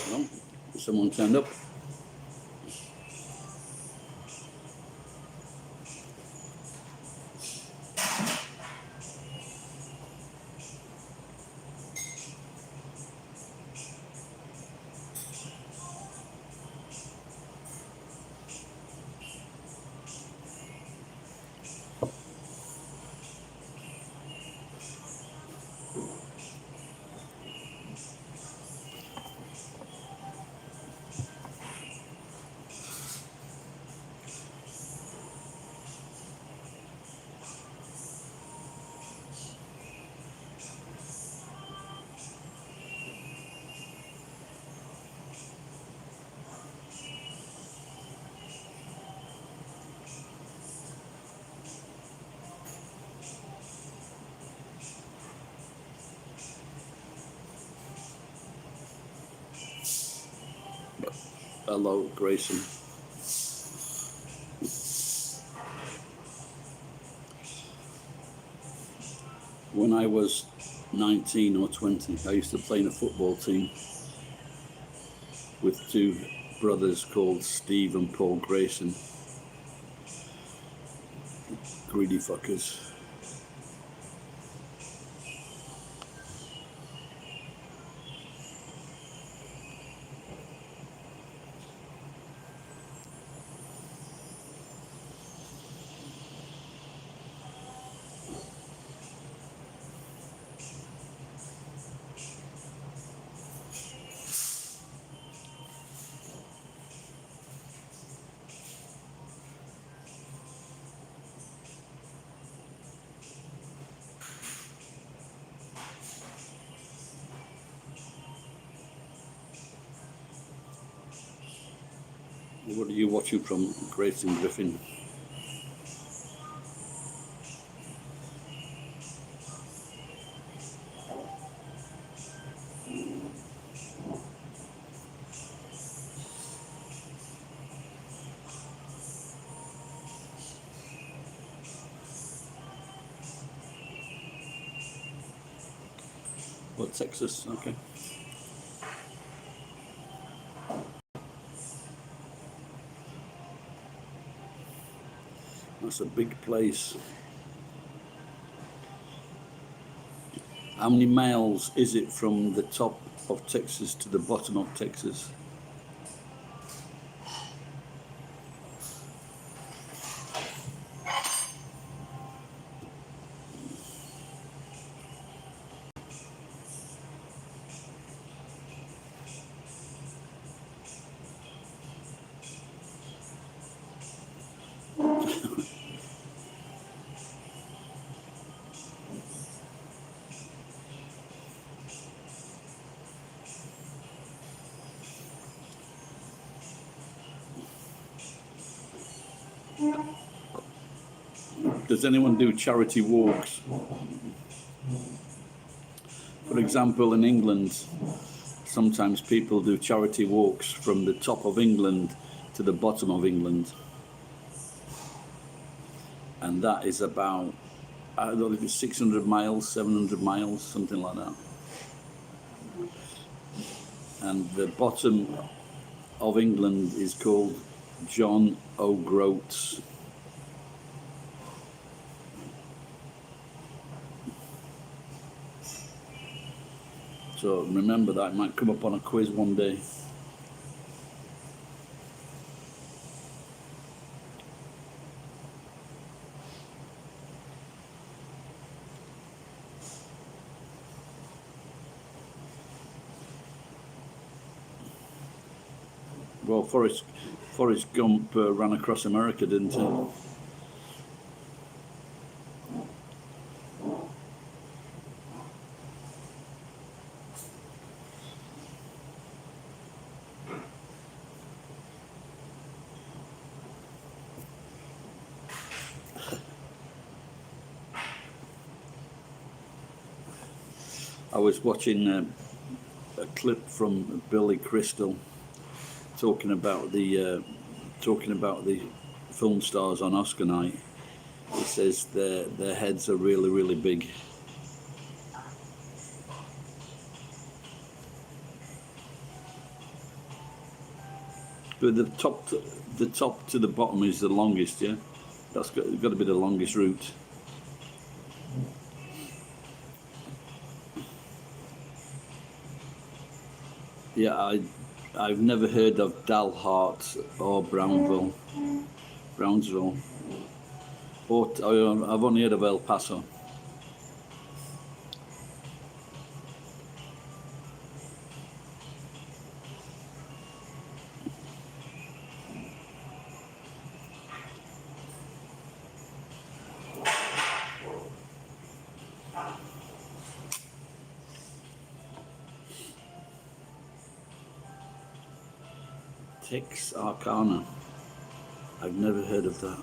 Well, someone turned up. Hello, Grayson. When I was 19 or 20, I used to play in a football team with two brothers called Steve and Paul Grayson. Greedy fuckers. What are you watching from, Grayson Griffin? What, Texas? Okay. That's a big place. How many miles is it from the top of Texas to the bottom of Texas? Does anyone do charity walks? For example, in England, sometimes people do charity walks from the top of England to the bottom of England. And that is about, I don't know if it's 600 miles, 700 miles, something like that. And the bottom of England is called John O'Groats. So remember that, it might come up on a quiz one day. Well, Forrest Gump ran across America, didn't he? I was watching a clip from Billy Crystal talking about the film stars on Oscar night. He says their heads are really, really big. But the top to the bottom is the longest, yeah. That's got to be the longest route. Yeah, I've never heard of Dalhart or Brownsville, or I've only heard of El Paso. Texarkana. I've never heard of that.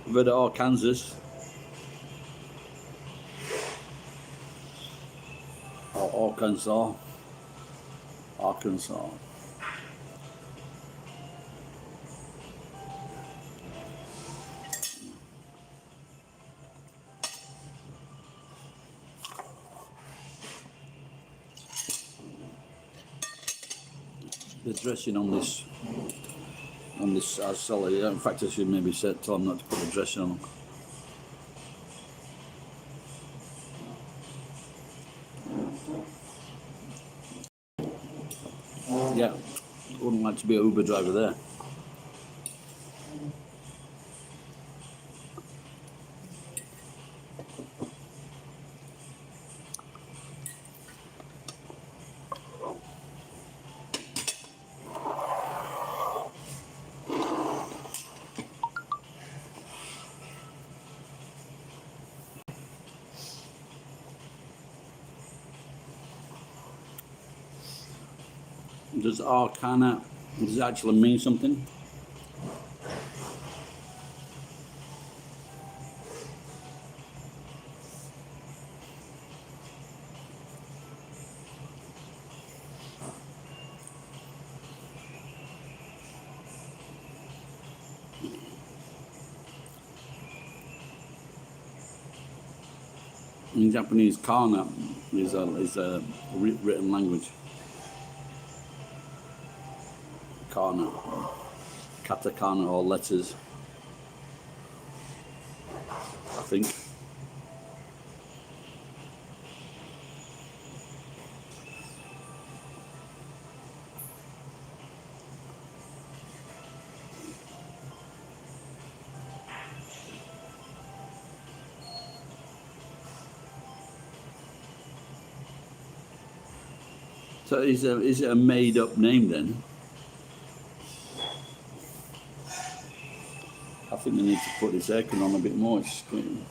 I've heard of Arkansas. Or Arkansas. Arkansas. The dressing on this salad. In fact, I should maybe tell them not to put the dressing on. Yeah, wouldn't like to be an Uber driver there. Does Arcana, does it actually mean something? In Japanese, kana is a written language. Kana, katakana or letters, I think. So is it a made up name then? think they need to put this aircon on a bit more. It's going.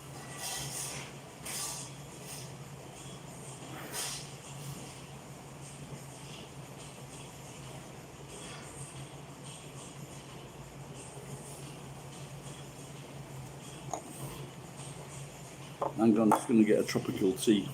Hang on, I'm just going to get a tropical tea.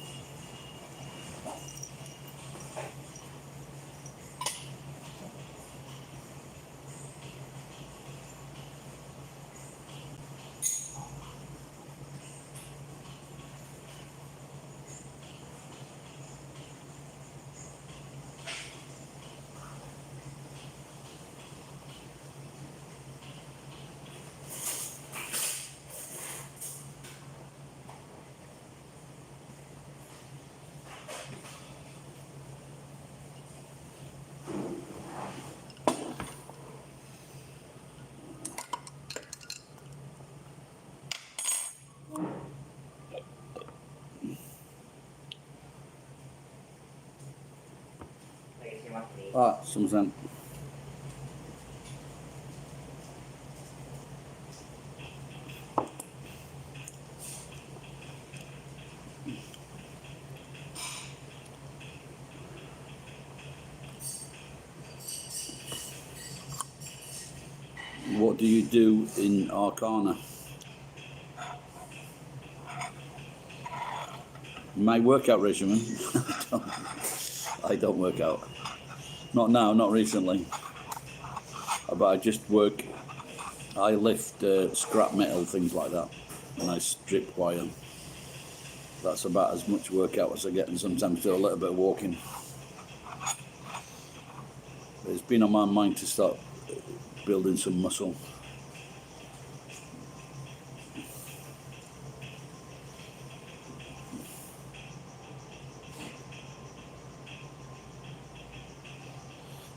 Ah, something. What do you do in Arcana? My workout regimen? I don't work out. Not now, not recently. But I just work, I lift scrap metal, things like that. And I strip wire. That's about as much workout as I get, and sometimes do a little bit of walking. But it's been on my mind to start building some muscle.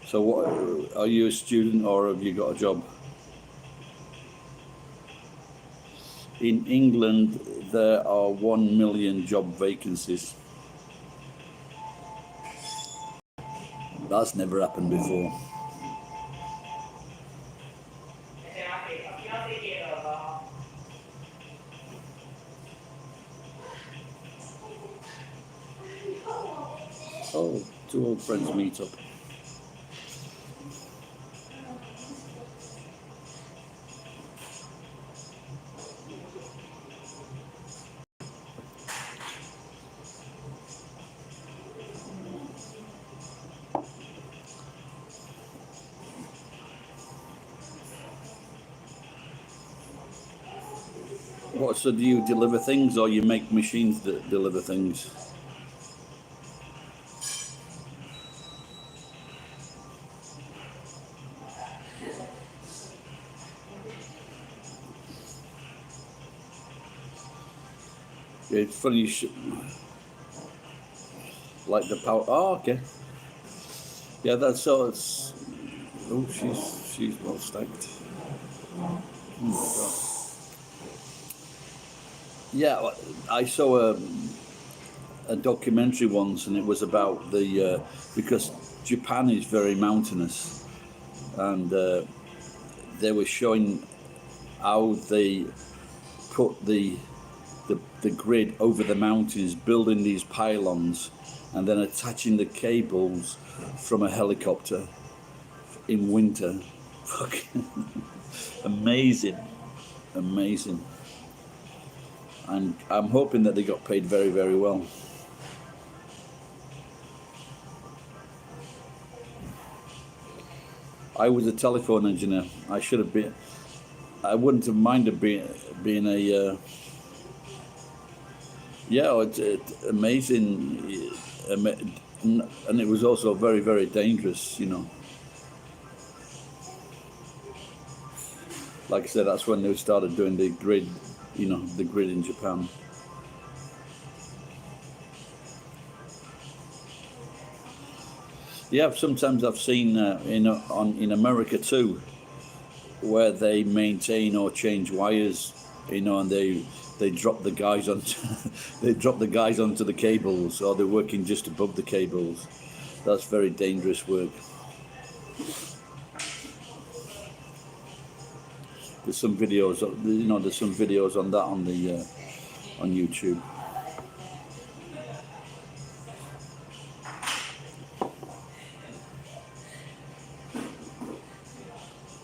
So what, are you a student or have you got a job? In England, there are 1 million job vacancies. That's never happened before. Oh, two old friends meet up. What, so do you deliver things or you make machines that deliver things? Yeah, it's funny, like the power, oh, okay. Yeah, that's so it's, oh, she's well stacked. Oh, yeah, I saw a documentary once, and it was about the because Japan is very mountainous, and they were showing how they put the grid over the mountains, building these pylons, and then attaching the cables from a helicopter in winter. Fucking amazing, amazing. And I'm hoping that they got paid very, very well. I was a telephone engineer. I should have been. I wouldn't have minded being a. Yeah, it's amazing, and it was also very, very dangerous. You know. Like I said, that's when they started doing the grid. You know, the grid in Japan. Yeah, sometimes I've seen in America too, where they maintain or change wires, you know, and they drop the guys onto they drop the guys onto the cables, or they're working just above the cables. That's very dangerous work. There's some videos, you know, there's some videos on that on the on YouTube.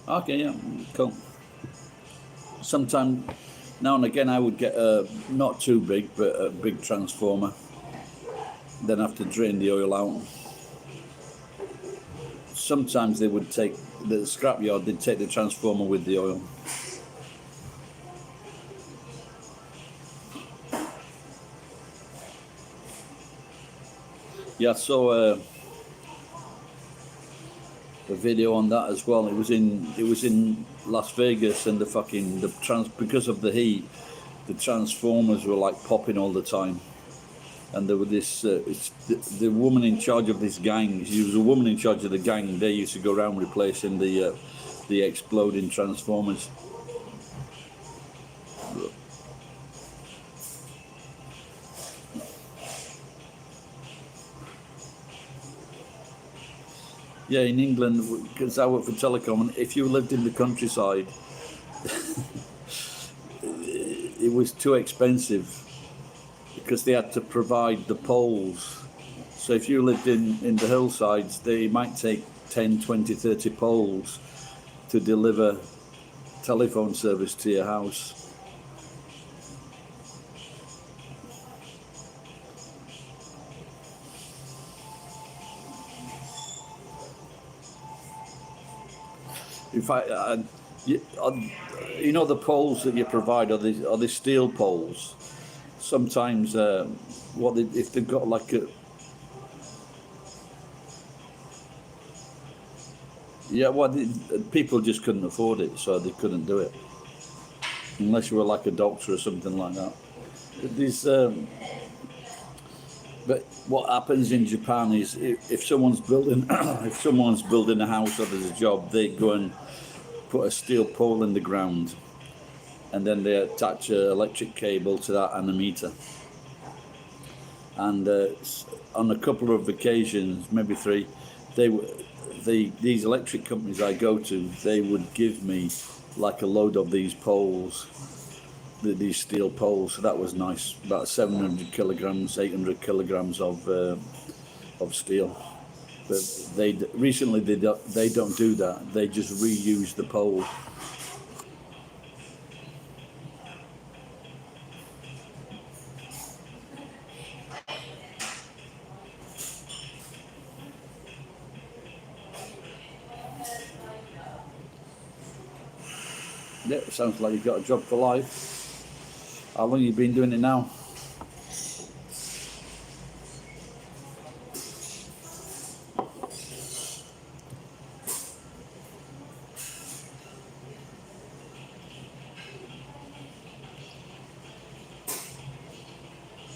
Okay, yeah, cool. Sometime now and again I would get a not too big, but a big transformer. Then have to drain the oil out. Sometimes they would take the scrapyard. They'd take the transformer with the oil. Yeah, I saw a video on that as well. It was in Las Vegas, and because of the heat, the transformers were like popping all the time. And there were the woman in charge of this gang. She was a woman in charge of the gang. They used to go around replacing the exploding transformers. Yeah, in England, because I work for telecom, and if you lived in the countryside, it was too expensive because they had to provide the poles. So if you lived in the hillsides, they might take 10, 20, 30 poles to deliver telephone service to your house. In fact, you know the poles that you provide are the steel poles. Sometimes, if they've got like a people just couldn't afford it, so they couldn't do it unless you were like a doctor or something like that. But what happens in Japan is if someone's building a house or there's a job, they go and put a steel pole in the ground, and then they attach an electric cable to that and a meter. And on a couple of occasions, maybe 3, these electric companies I go to, they would give me like a load of these poles, these steel poles. So that was nice, about 700 kilograms, 800 kilograms of steel. But recently they don't do that. They just reuse the pole. Yeah, sounds like you've got a job for life. How long have you been doing it now?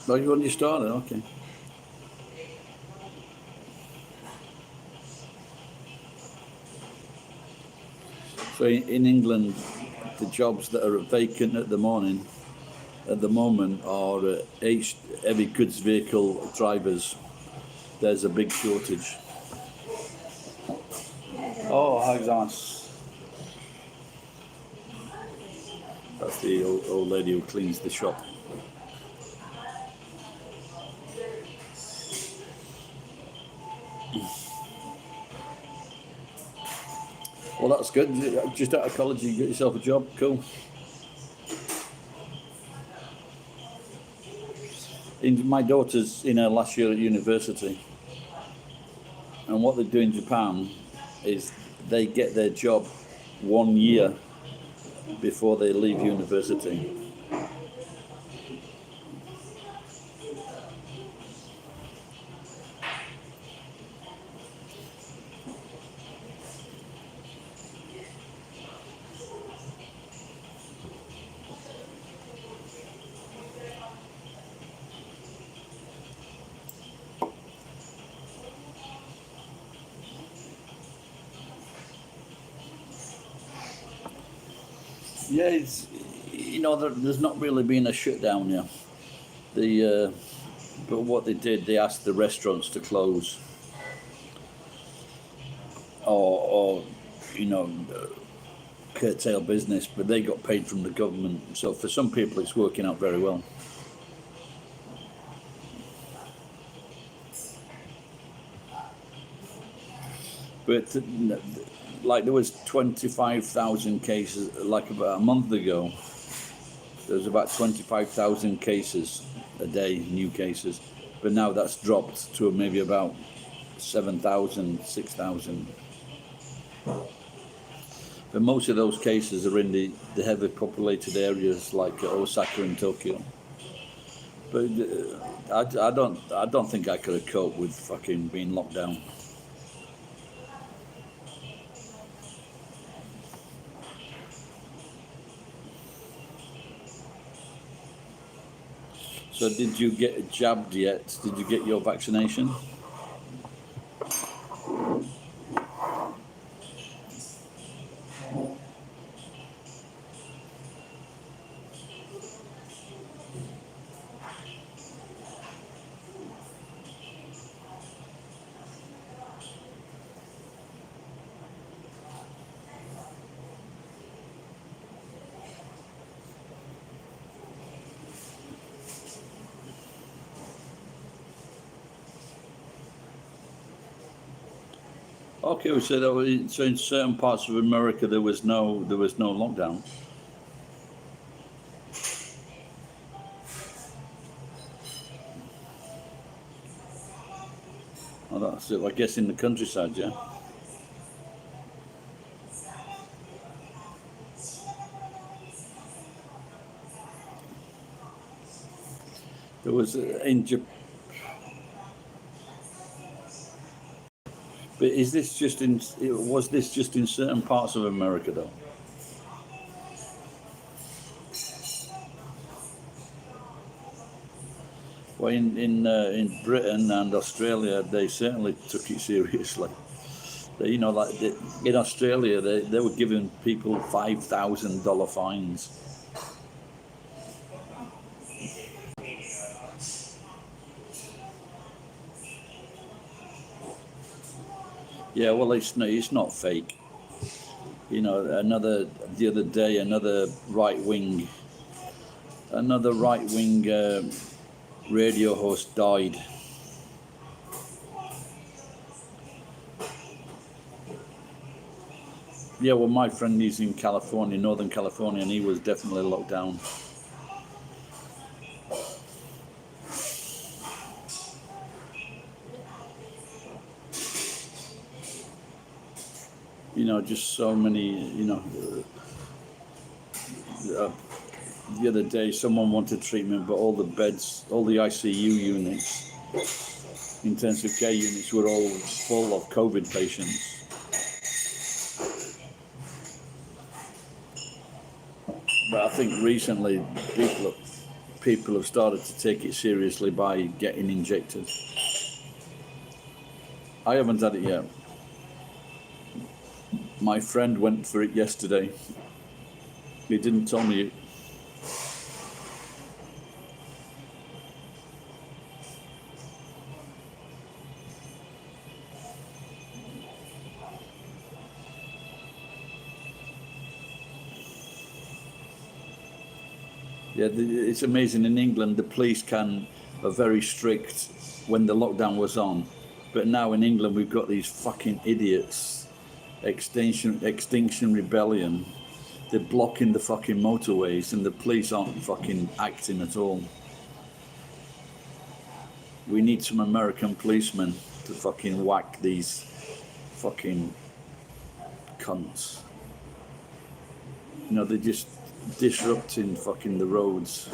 Oh, you only started, okay. So in England, the jobs that are vacant at the moment are heavy goods vehicle drivers. There's a big shortage. Oh, how nice. That's the old lady who cleans the shop. Well, that's good. Just out of college, you get yourself a job. Cool. My daughter's in her last year at university, and what they do in Japan is they get their job 1 year before they leave university. Yeah, there's not really been a shutdown yet. But what they did, they asked the restaurants to close, or curtail business, but they got paid from the government. So for some people, it's working out very well. But like there was 25,000 cases, like about a month ago, there was about 25,000 cases a day, new cases. But now that's dropped to maybe about 7,000, 6,000. But most of those cases are in the heavily populated areas like Osaka and Tokyo. But I don't think I could have coped with fucking being locked down. So did you get jabbed yet? Did you get your vaccination? Okay, so in certain parts of America there was no lockdown. Oh, that's it. I guess in the countryside, yeah. There was in Japan. But is this just in? Was this just in certain parts of America though? Well, in Britain and Australia, they certainly took it seriously. They, like in Australia, they were giving people $5,000 fines. Yeah, well, it's not fake. The other day, another right wing radio host died. Yeah, well, my friend is in California, Northern California, and he was definitely locked down. Just so many, the other day someone wanted treatment, but all the beds, all the ICU units, intensive care units were all full of COVID patients. But I think recently people have started to take it seriously by getting injected. I haven't had it yet. My friend went for it yesterday. He didn't tell me. Yeah, it's amazing. In England, the police are very strict when the lockdown was on. But now in England, we've got these fucking idiots. Extinction Rebellion. They're blocking the fucking motorways and the police aren't fucking acting at all. We need some American policemen to fucking whack these fucking cunts. They're just disrupting fucking the roads.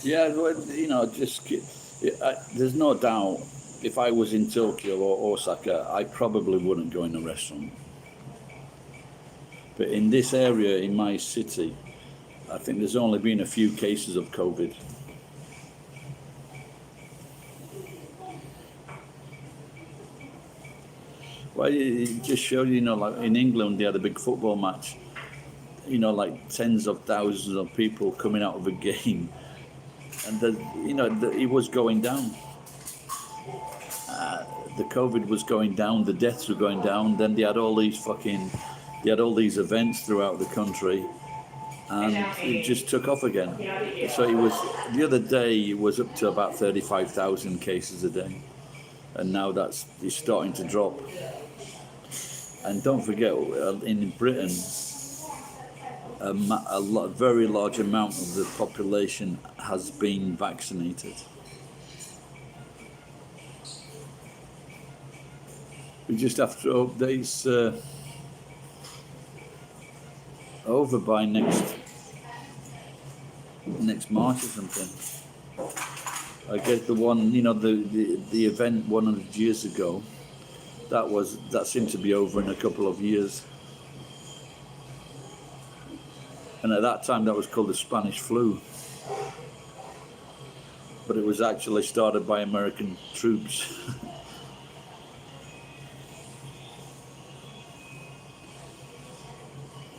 Yeah, there's no doubt if I was in Tokyo or Osaka, I probably wouldn't go in a restaurant. But in this area, in my city, I think there's only been a few cases of COVID. Well, it just showed, like in England, they had a big football match, like tens of thousands of people coming out of a game. And, it was going down. The COVID was going down, the deaths were going down. Then they had all these events throughout the country, and it just took off again. So it was, the other day, it was up to about 35,000 cases a day, and now it's starting to drop. And don't forget, in Britain, a very large amount of the population has been vaccinated. We just have to hope that it's over by next March or something. I guess the one, the event 100 years ago, that seemed to be over in a couple of years. And at that time, that was called the Spanish flu. But it was actually started by American troops.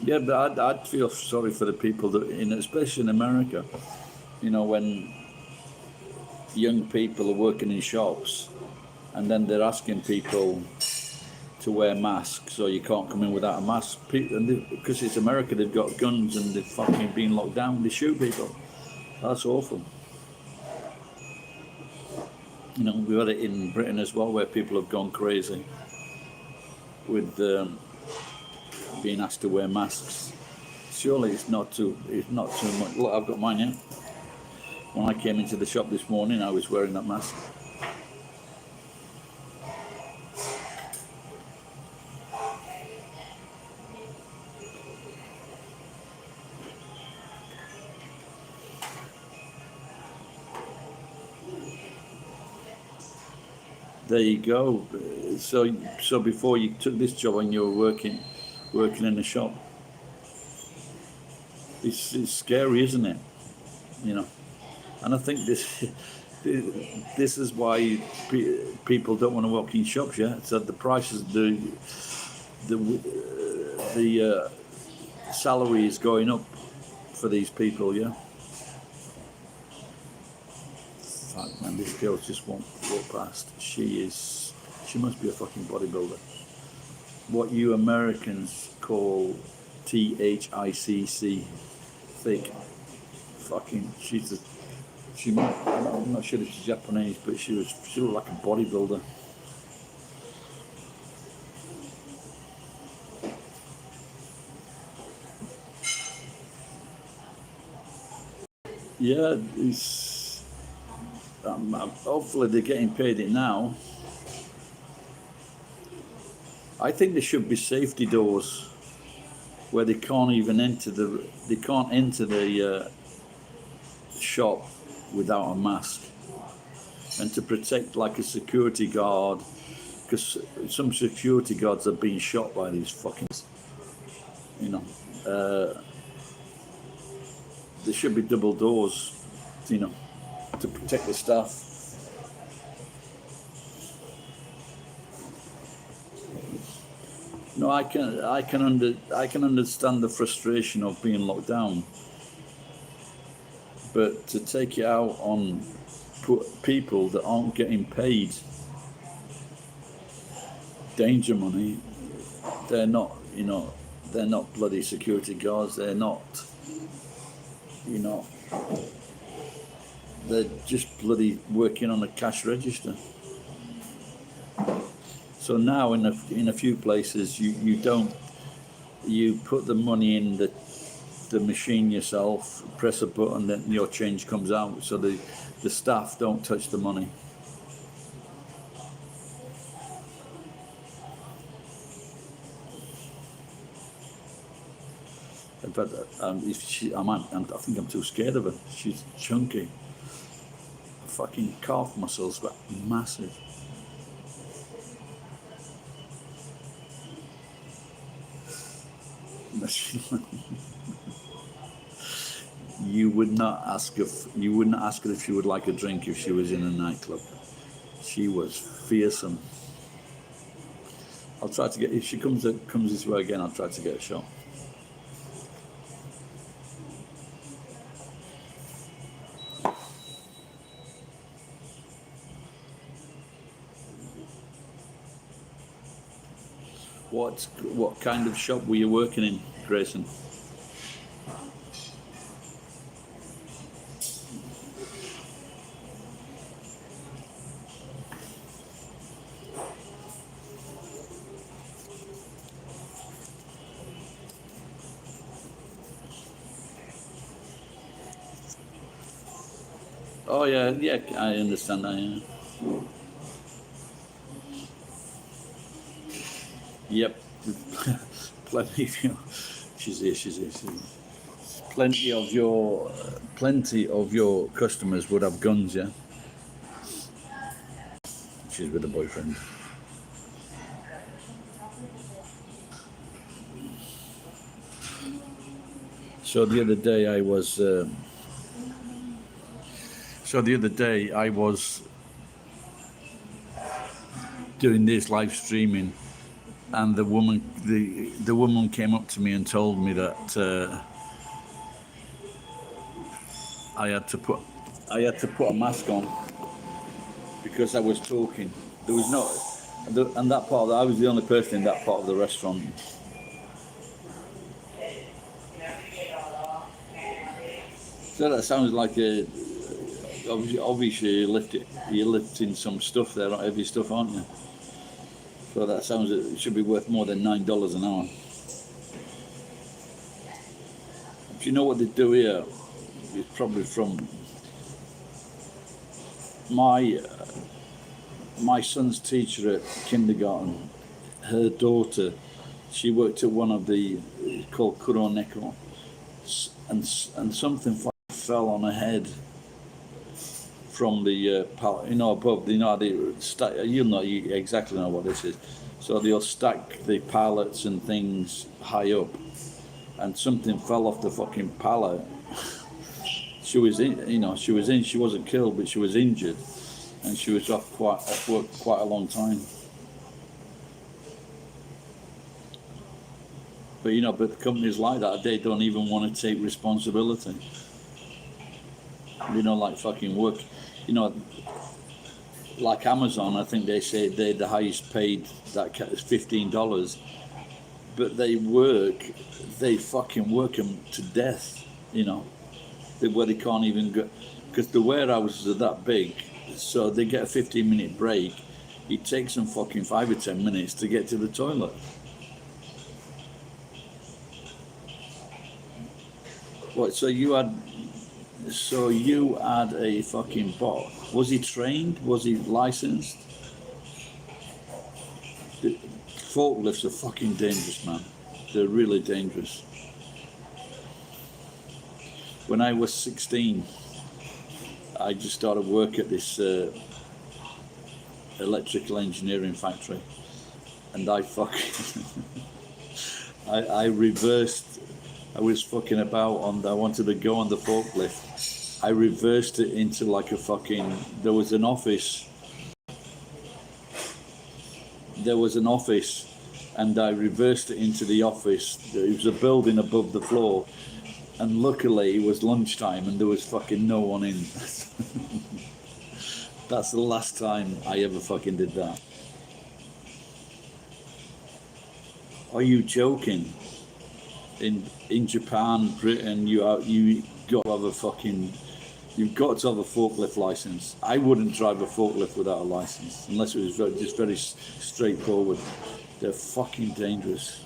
Yeah, but I'd feel sorry for the people that, especially in America, when young people are working in shops, and then they're asking people to wear masks, so you can't come in without a mask. Because it's America, they've got guns and they're fucking being locked down. They shoot people. That's awful. We've had it in Britain as well, where people have gone crazy with being asked to wear masks. Surely it's not too much. Look, I've got mine, yeah. When I came into the shop this morning, I was wearing that mask. There you go. So before you took this job and you were working in the shop, it's scary, isn't it? And I think this is why people don't want to work in shops. Yeah, so the prices, the salary is going up for these people. Yeah. Fuck, man, this girl just won't walk past. She must be a fucking bodybuilder. What you Americans call THICC, thick. Fucking, I'm not sure if she's Japanese, but she looked like a bodybuilder. Yeah, hopefully they're getting paid it now. I think there should be safety doors where they can't enter the shop without a mask, and to protect like a security guard, because some security guards are being shot by these fucking, there should be double doors, to protect the staff. No, I can understand the frustration of being locked down, but to take it out on people that aren't getting paid danger money, they're not bloody security guards. They're not, they're just bloody working on a cash register. So now in a few places you put the money in the machine yourself, press a button, then your change comes out. So the staff don't touch the money. In fact, I think I'm too scared of her. She's chunky. Fucking calf muscles, but massive. You would not ask if you wouldn't ask her if she would like a drink if she was in a nightclub. She was fearsome. I'll try to get, if she comes this way again, I'll try to get a shot. What kind of shop were you working in, Grayson? Oh yeah, yeah, I understand that. Yeah. Yep, plenty of you. She's here. She's here. Plenty of your customers would have guns. Yeah. She's with a boyfriend. So the other day I was. Doing this live streaming, and the woman came up to me and told me that I had to put a mask on because I was talking. There was and that part, I was the only person in that part of the restaurant. So that sounds like obviously you're lifting some stuff there, heavy stuff, aren't you? So that sounds, it should be worth more than $9 an hour. Do you know what they do here? It's probably from my son's teacher at kindergarten. Her daughter, she worked at one of the called Kuroneko, and something fell on her head from the above. You exactly know what this is. So they'll stack the pallets and things high up, and something fell off the fucking pallet. She wasn't killed, but she was injured, and she was off work quite a long time. But but companies like that, they don't even want to take responsibility. Like fucking work. Like Amazon, I think they say they're the highest paid, that is $15, but they fucking work them to death, where they can't even go, because the warehouses are that big, so they get a 15-minute break. It takes them fucking 5 or 10 minutes to get to the toilet. What, so you had a fucking bot. Was he trained? Was he licensed? The forklifts are fucking dangerous, man. They're really dangerous. When I was 16, I just started work at this electrical engineering factory, and I fucking I reversed. I was fucking about I wanted to go on the forklift. I reversed it into like a fucking, there was an office, and I reversed it into the office. There was a building above the floor, and luckily it was lunchtime and there was fucking no one in. That's the last time I ever fucking did that. Are you joking? In Japan, Britain, you've got to have a forklift license. I wouldn't drive a forklift without a license unless it was just very straightforward. They're fucking dangerous.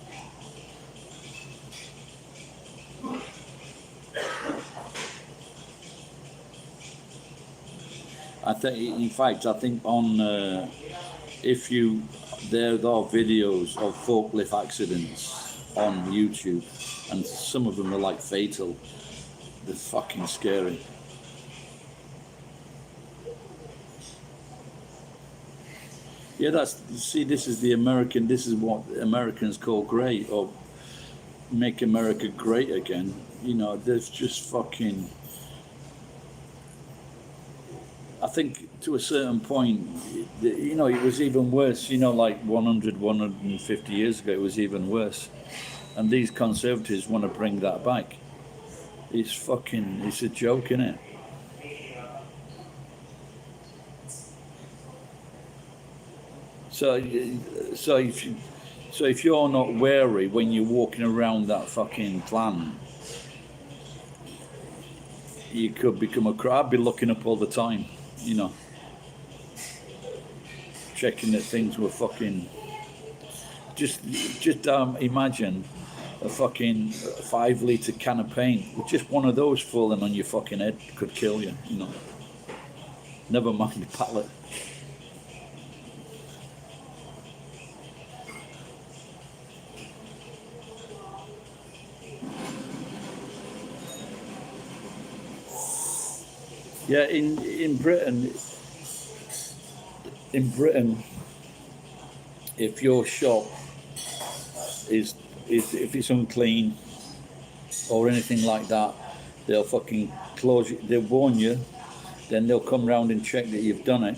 I think on there are videos of forklift accidents on YouTube, and some of them are like fatal. They're fucking scary. Yeah, this is what Americans call great, or make America great again. You know, there's just fucking. I think to a certain point, you know, it was even worse. You know, like 100, 150 years ago, it was even worse. And these conservatives want to bring that back. It's a joke, isn't it? So, so if you, so if you're not wary when you're walking around that fucking plant, you could become a crowd. I'd be looking up all the time, you know, checking that things were fucking. Just, just imagine a fucking 5 litre can of paint with just one of those falling on your fucking head could kill you, you know. Never mind the pallet. Yeah, in Britain, if your shop is if it's unclean or anything like that, they'll fucking close it. They'll warn you, then they'll come round and check that you've done it,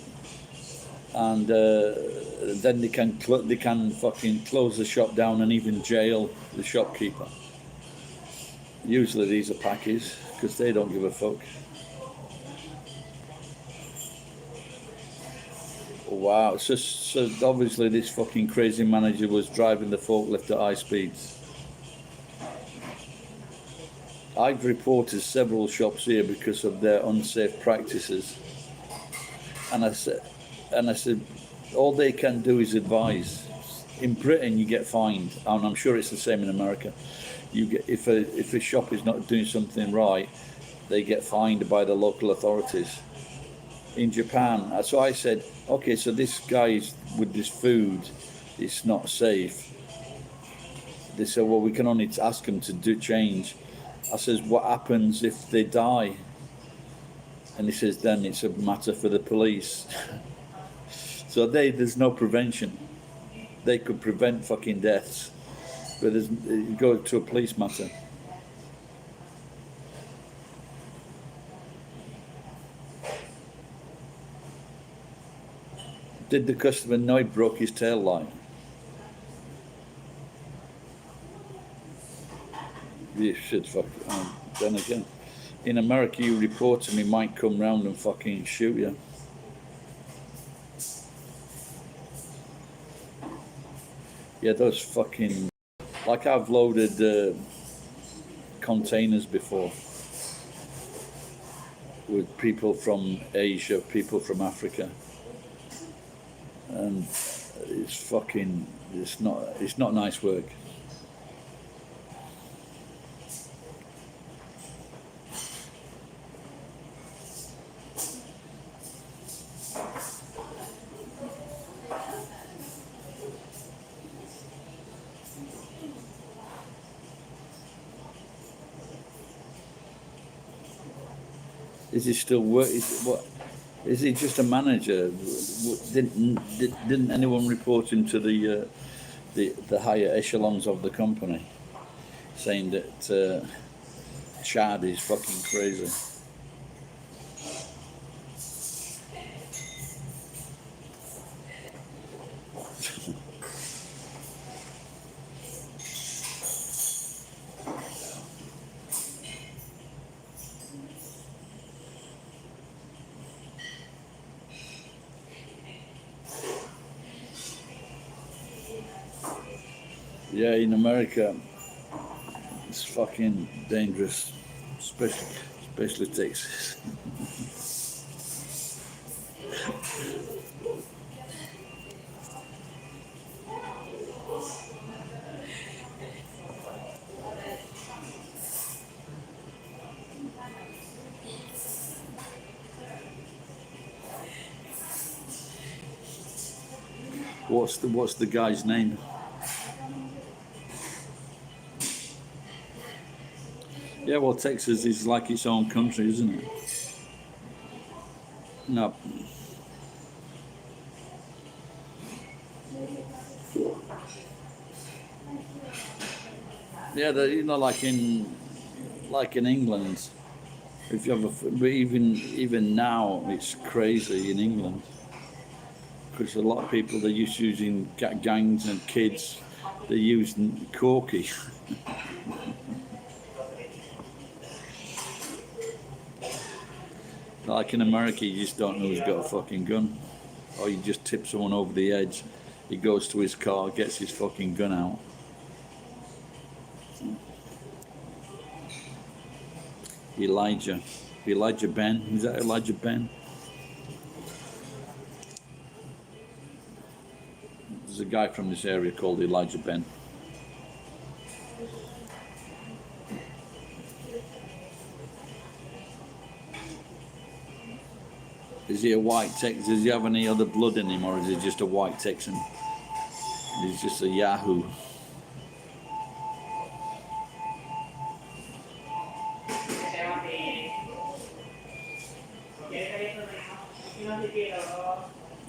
and then they can fucking close the shop down and even jail the shopkeeper. Usually these are packies because they don't give a fuck. Wow, so obviously this fucking crazy manager was driving the forklift at high speeds. I've reported several shops here because of their unsafe practices, and I said, all they can do is advise. In Britain, you get fined, and I'm sure it's the same in America. You get if a shop is not doing something right, they get fined by the local authorities. In Japan, so I said, okay, so this guy's with this food, it's not safe. They said, well, we can only ask them to do change. I says, what happens if they die? And he says, then it's a matter for the police. So there's no prevention. They could prevent fucking deaths, but it goes to a police matter. Did the customer know he broke his tail light? You should fuck. Then again, in America, you report him, he might come round and fucking shoot you. Yeah, those fucking. Like I've loaded containers before with people from Asia, people from Africa, and it's fucking. It's not nice work. Is he still work? Is he just a manager? Didn't anyone report him to the higher echelons of the company, saying that Chad is fucking crazy? Yeah, in America, it's fucking dangerous, especially Texas. What's the guy's name? Yeah, well, Texas is like its own country, isn't it? No. Yeah, you know, like in England, if you have but even now it's crazy in England because a lot of people they're used to using gangs and kids, they're using corky. Like in America, you just don't know who's got a fucking gun, or you just tip someone over the edge. He goes to his car, gets his fucking gun out. Elijah Ben. Is that Elijah Ben? There's a guy from this area called Elijah Ben. Is he a white Texan? Does he have any other blood in him, or is he just a white Texan? He's just a Yahoo.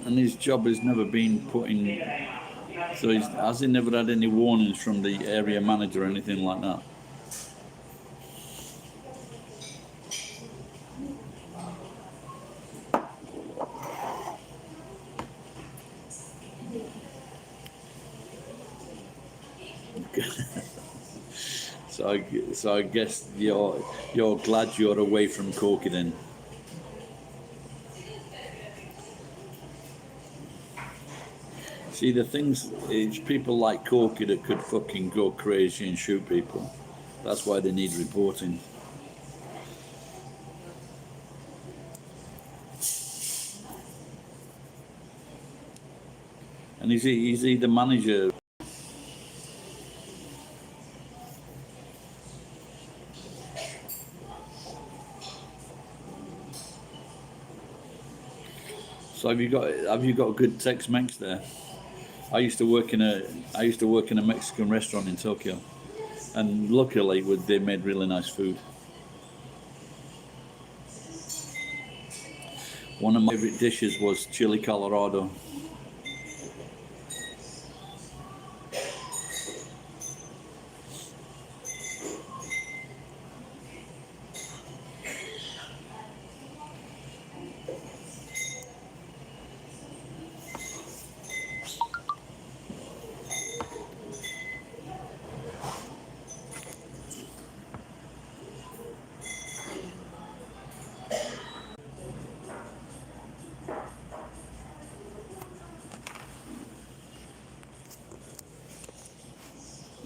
And his job has never been put in. So has he never had any warnings from the area manager or anything like that? So I guess you're glad you're away from Corky then. See, the things, it's people like Corky that could fucking go crazy and shoot people. That's why they need reporting. And is he the manager? So have you got good Tex-Mex there? I used to work in a Mexican restaurant in Tokyo, and luckily they made really nice food. One of my favorite dishes was chili Colorado.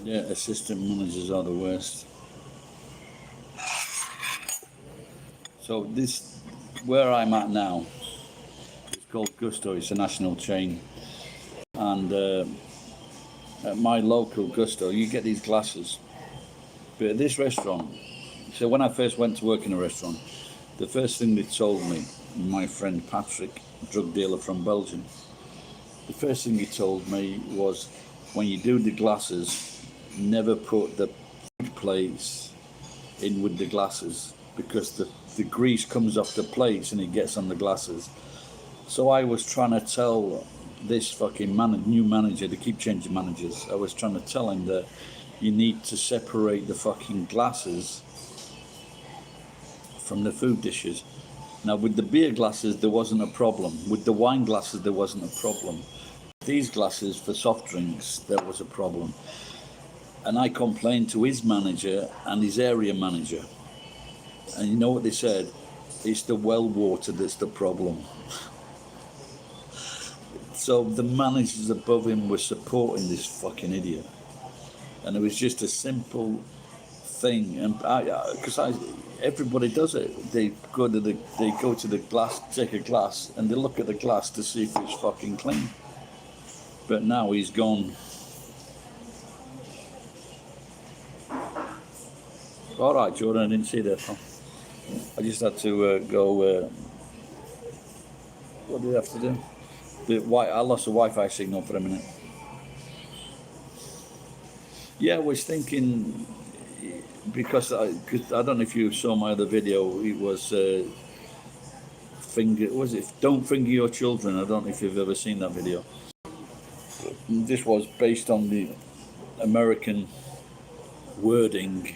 Yeah, assistant managers are the worst. So this, where I'm at now, it's called Gusto. It's a national chain, and at my local Gusto, you get these glasses. But at this restaurant, so when I first went to work in a restaurant, the first thing they told me, my friend Patrick, drug dealer from Belgium, the first thing he told me was, when you do the glasses, never put the plates in with the glasses, because the grease comes off the plates and it gets on the glasses. So I was trying to tell this fucking new manager, they keep changing managers, I was trying to tell him that you need to separate the fucking glasses from the food dishes. Now with the beer glasses there wasn't a problem, with the wine glasses there wasn't a problem. These glasses for soft drinks there was a problem. And I complained to his manager and his area manager. And you know what they said? It's the well water that's the problem. So the managers above him were supporting this fucking idiot. And it was just a simple thing. And because everybody does it. They go to the glass, take a glass, and they look at the glass to see if it's fucking clean. But now he's gone. All right, Jordan, I didn't see that. I just had to go. What did I have to do? I lost the Wi-Fi signal for a minute. Yeah, I was thinking, because I don't know if you saw my other video. It was Don't Finger Your Children. I don't know if you've ever seen that video. This was based on the American wording.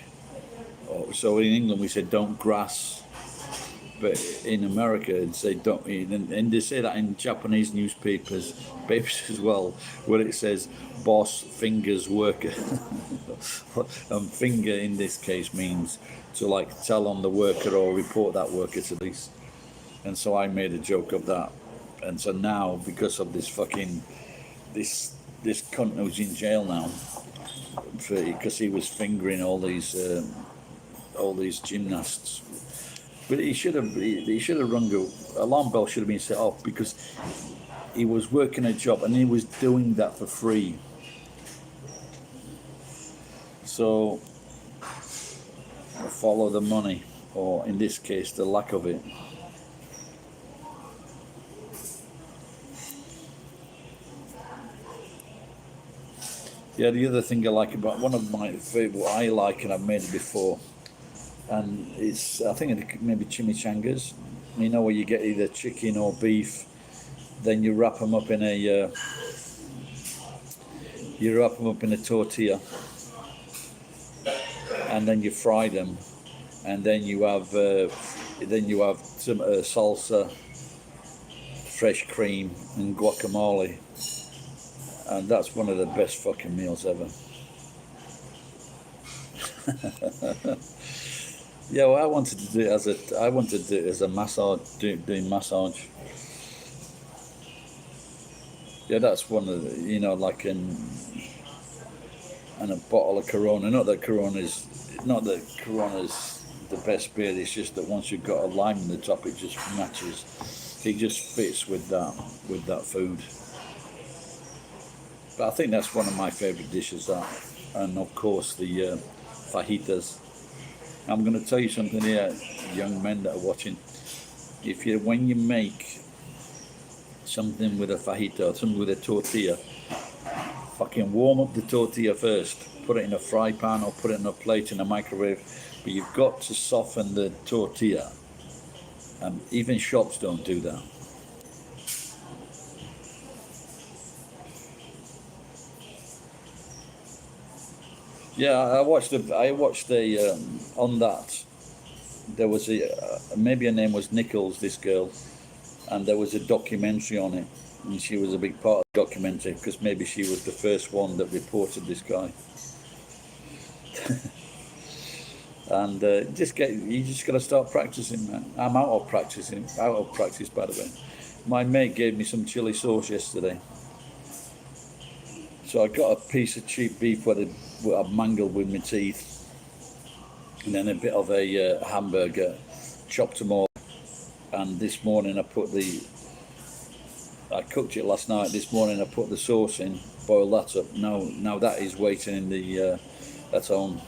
So in England we say don't grass, but in America they don't, and they say that in Japanese newspapers, papers as well, where it says boss fingers worker. And finger in this case means to like tell on the worker or report that worker to police. And so I made a joke of that, and so now because of this fucking this cunt who's in jail now because he was fingering all these gymnasts. But he should have rung a alarm bell should have been set off because he was working a job and he was doing that for free. So follow the money, or in this case the lack of it. Yeah, the other thing I like about one of my favorite, what I like, and I've made it before, and it's I think maybe chimichangas. You know, where you get either chicken or beef, then you wrap them up in a tortilla, and then you fry them, and then you have some salsa, fresh cream, and guacamole, and that's one of the best fucking meals ever. Yeah, well, I wanted to do it as a massage, doing massage. Yeah, that's one of the, like and a bottle of Corona. Not that Corona's the best beer. It's just that once you've got a lime in the top, it just matches. It just fits with that food. But I think that's one of my favourite dishes. That, and of course the fajitas. I'm going to tell you something here, young men that are watching. When you make something with a fajita or something with a tortilla, fucking warm up the tortilla first. Put it in a fry pan or put it in a plate in a microwave. But you've got to soften the tortilla. Even shops don't do that. Yeah, I watched on that. There was maybe her name was Nichols, this girl, and there was a documentary on it, and she was a big part of the documentary because maybe she was the first one that reported this guy. And you just got to start practicing, man. I'm out of practice, by the way. My mate gave me some chili sauce yesterday, so I got a piece of cheap beef what I've mangled with my teeth, and then a bit of a hamburger, chopped them all. And this morning I cooked it last night. This morning I put the sauce in, boiled that up. Now that is waiting in the at home.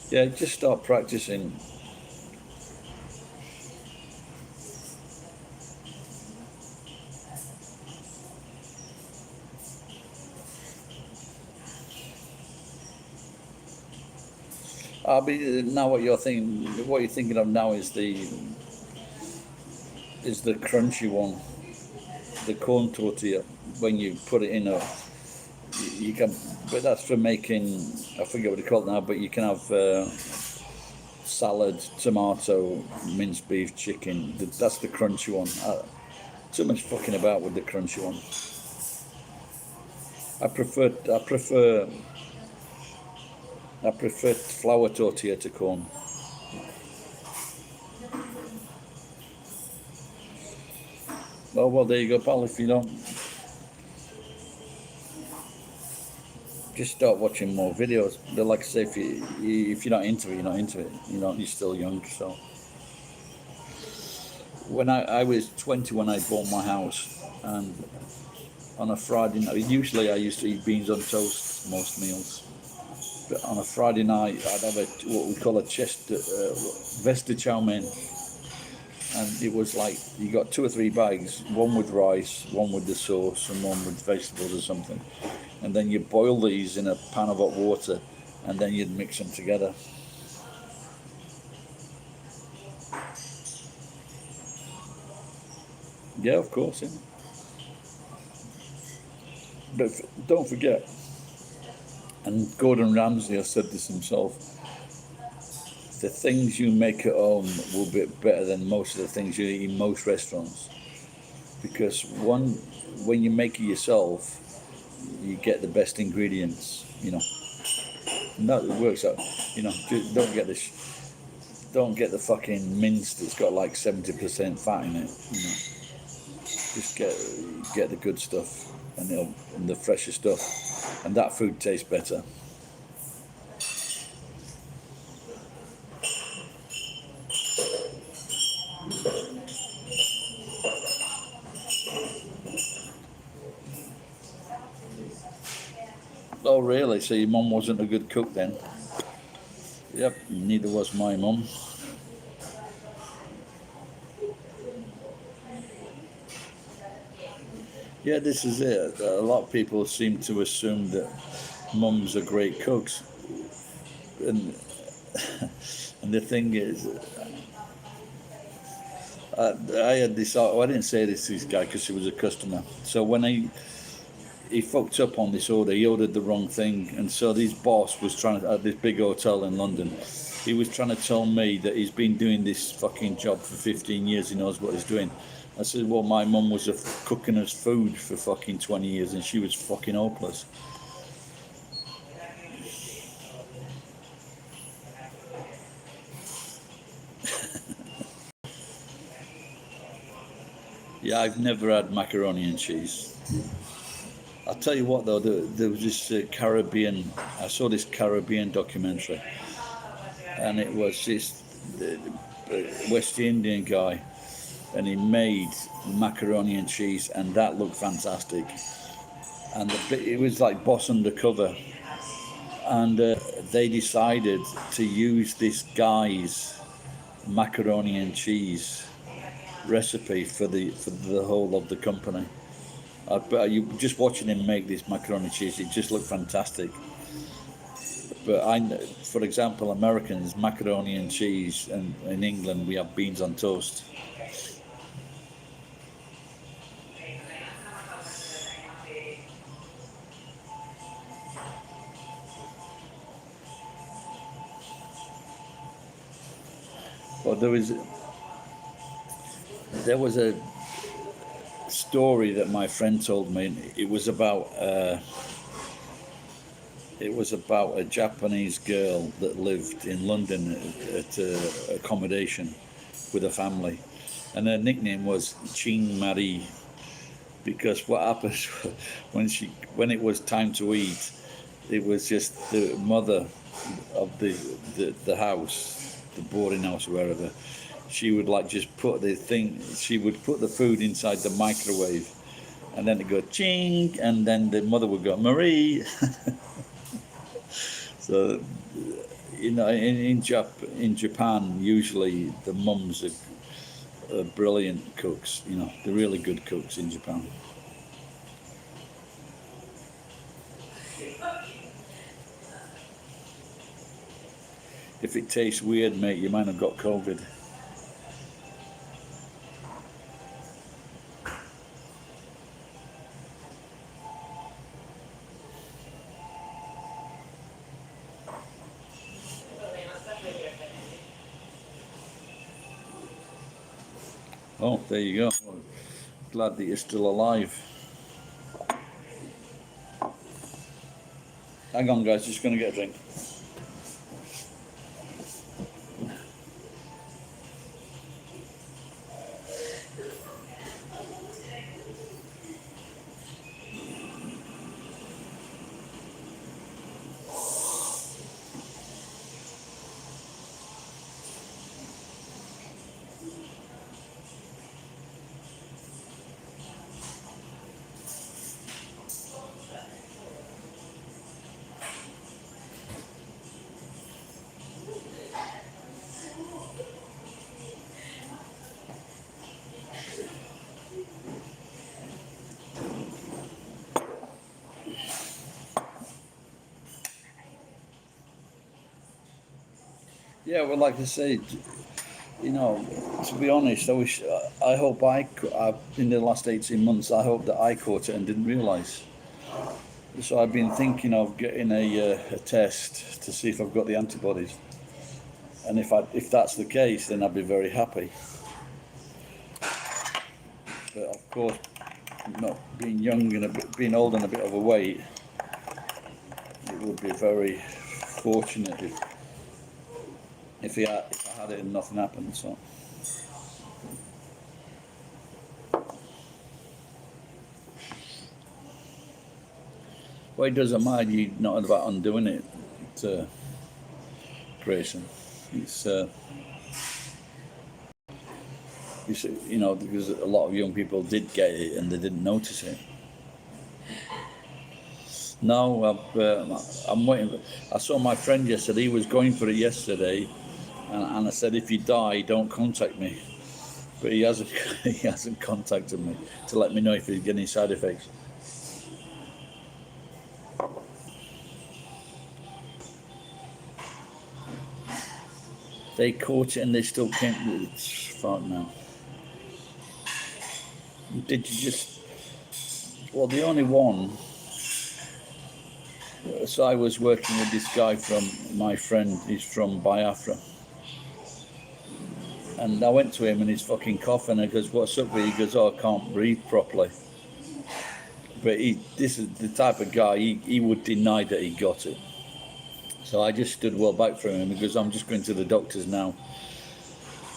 Yeah, just start practicing. Now what you're thinking of now is the crunchy one, the corn tortilla. When you put it in you can, but that's for making, I forget what they call it now, but you can have salad, tomato, minced beef, chicken. That's the crunchy one. Too much fucking about with the crunchy one. I prefer flour tortilla to corn. Oh, well, there you go, pal. If you don't, just start watching more videos. But like I say, if you're not into it, you're not into it. You're still young. So when I was 20 when I bought my house, and on a Friday night, usually I used to eat beans on toast most meals. But on a Friday night, I'd have what we call a Vesta chow mein. And it was like, you got 2 or 3 bags, one with rice, one with the sauce, and one with vegetables or something. And then you boil these in a pan of hot water, and then you'd mix them together. Yeah, of course, yeah. But don't forget, and Gordon Ramsay has said this himself, the things you make at home will be better than most of the things you eat in most restaurants. Because when you make it yourself, you get the best ingredients, and that works out. Don't get don't get the fucking mince that's got like 70% fat in it. Just get the good stuff and the fresher stuff, and that food tastes better. Oh really? So your mum wasn't a good cook then? Yep, neither was my mum. Yeah, this is it. A lot of people seem to assume that mums are great cooks, and and the thing is, I had this. Oh, I didn't say this to this guy because he was a customer. So when he fucked up on this order, he ordered the wrong thing, and so this boss was trying to, at this big hotel in London, he was trying to tell me that he's been doing this fucking job for 15 years. He knows what he's doing. I said, well, my mum was cooking us food for fucking 20 years, and she was fucking hopeless. Yeah, I've never had macaroni and cheese. I'll tell you what though, there was this Caribbean, I saw this Caribbean documentary, and it was this West Indian guy, and he made macaroni and cheese, and that looked fantastic. And it was like Boss Undercover, and they decided to use this guy's macaroni and cheese recipe for the whole of the company. But you just watching him make this macaroni and cheese, it just looked fantastic. But for example, Americans, macaroni and cheese, and in England we have beans on toast. But there was a story that my friend told me. It was about a Japanese girl that lived in London at accommodation with a family, and her nickname was Ching Marie, because what happened when it was time to eat, it was just the mother of the house, the boarding house or wherever. She would like just put the thing. She would put the food inside the microwave, and then it go ching, and then the mother would go Marie. So, in Japan, usually the mums are brilliant cooks. They're really good cooks in Japan. If it tastes weird, mate, you might have got COVID. Oh, there you go. Glad that you're still alive. Hang on, guys, just going to get a drink. Yeah, well, like I say, to be honest, I hope in the last 18 months, I hope that I caught it and didn't realise. So I've been thinking of getting a test to see if I've got the antibodies, and if that's the case, then I'd be very happy. But of course, not being young and being old and a bit overweight, it would be very fortunate if I had it and nothing happened. So. Well, it doesn't mind you not about undoing it, Grayson. It's because a lot of young people did get it and they didn't notice it. No, I'm waiting. I saw my friend yesterday. He was going for it yesterday, and I said, if you die, don't contact me. But he hasn't. He hasn't contacted me to let me know if he's getting any side effects. They caught it and they still can't. It's fuck now. Did you just? Well, the only one. So I was working with this guy from my friend. He's from Biafra, and I went to him and he's fucking coughing. I goes, "What's up with you?" He goes, "Oh, I can't breathe properly." But this is the type of guy. He would deny that he got it. So I just stood well back from him because I'm just going to the doctors now.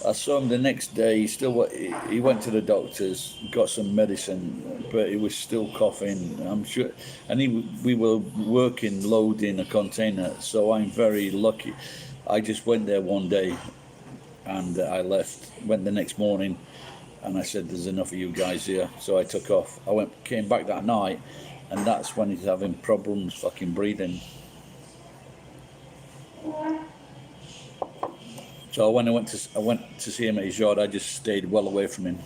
I saw him the next day. He went to the doctors, got some medicine, but he was still coughing. I'm sure, and we were working loading a container. So I'm very lucky. I just went there one day, and I left. Went the next morning, and I said, "There's enough of you guys here." So I took off. Came back that night, and that's when he's having problems fucking breathing. So when I went to see him at his yard, I just stayed well away from him.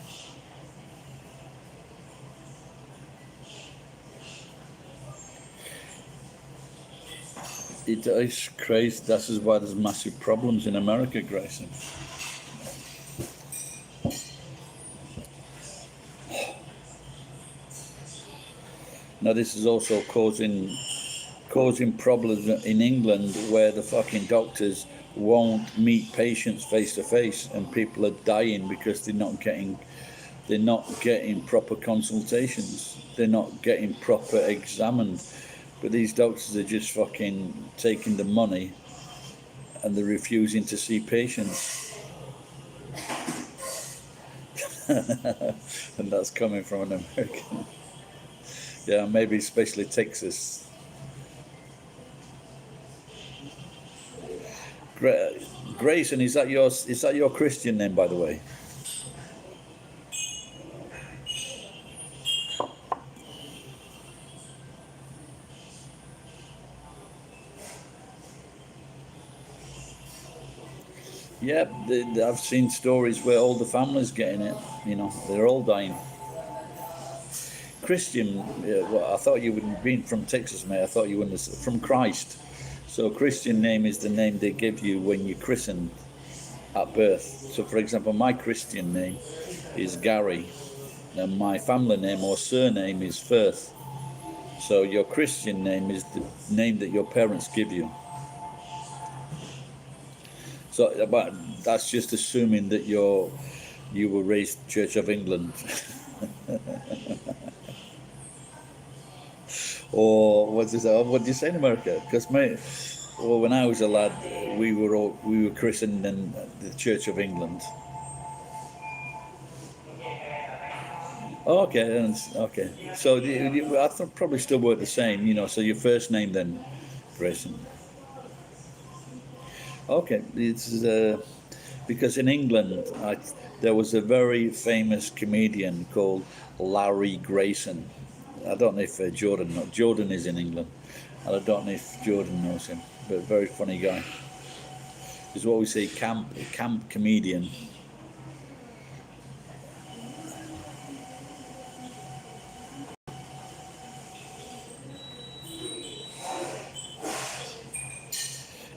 It is crazy. This is why there's massive problems in America, Grayson. Now this is also causing problems in England, where the fucking doctors won't meet patients face to face, and people are dying because they're not getting proper consultations. They're not getting proper examined. But these doctors are just fucking taking the money, and they're refusing to see patients. And that's coming from an American. Yeah, maybe especially Texas. Grayson, is that your Christian name, by the way? Yeah, I've seen stories where all the families getting it. They're all dying. Christian, well, I thought you would have been from Texas, mate. I thought you were from Christ. So Christian name is the name they give you when you're christened at birth. So, for example, my Christian name is Gary, and my family name or surname is Firth. So your Christian name is the name that your parents give you. So, but that's just assuming that you were raised Church of England. Or what do you say in America? Because when I was a lad, we were christened in the Church of England. Okay, okay. So I thought probably still work the same, So your first name then, Grayson. Okay, it's because in England there was a very famous comedian called Larry Grayson. I don't know if Jordan is in England, and I don't know if Jordan knows him, but a very funny guy. Is what we say, camp comedian.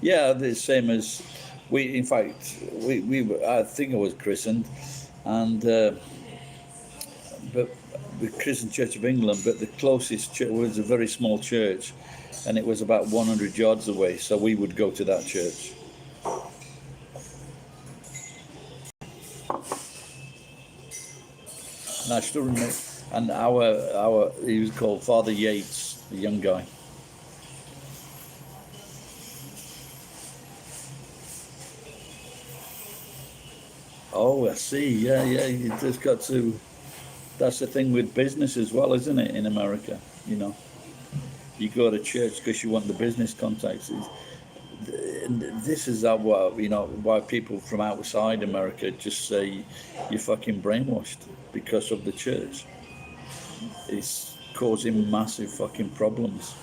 Yeah, the same as we. In fact, we I think I was christened, and but the Christian Church of England, but the closest church was a very small church, and it was about 100 yards away. So we would go to that church. And I still remember, and our he was called Father Yates, the young guy. Oh, I see. Yeah, yeah. You just got to. That's the thing with business as well, isn't it? In America, you go to church because you want the business contacts. This is why people from outside America just say you're fucking brainwashed because of the church. It's causing massive fucking problems.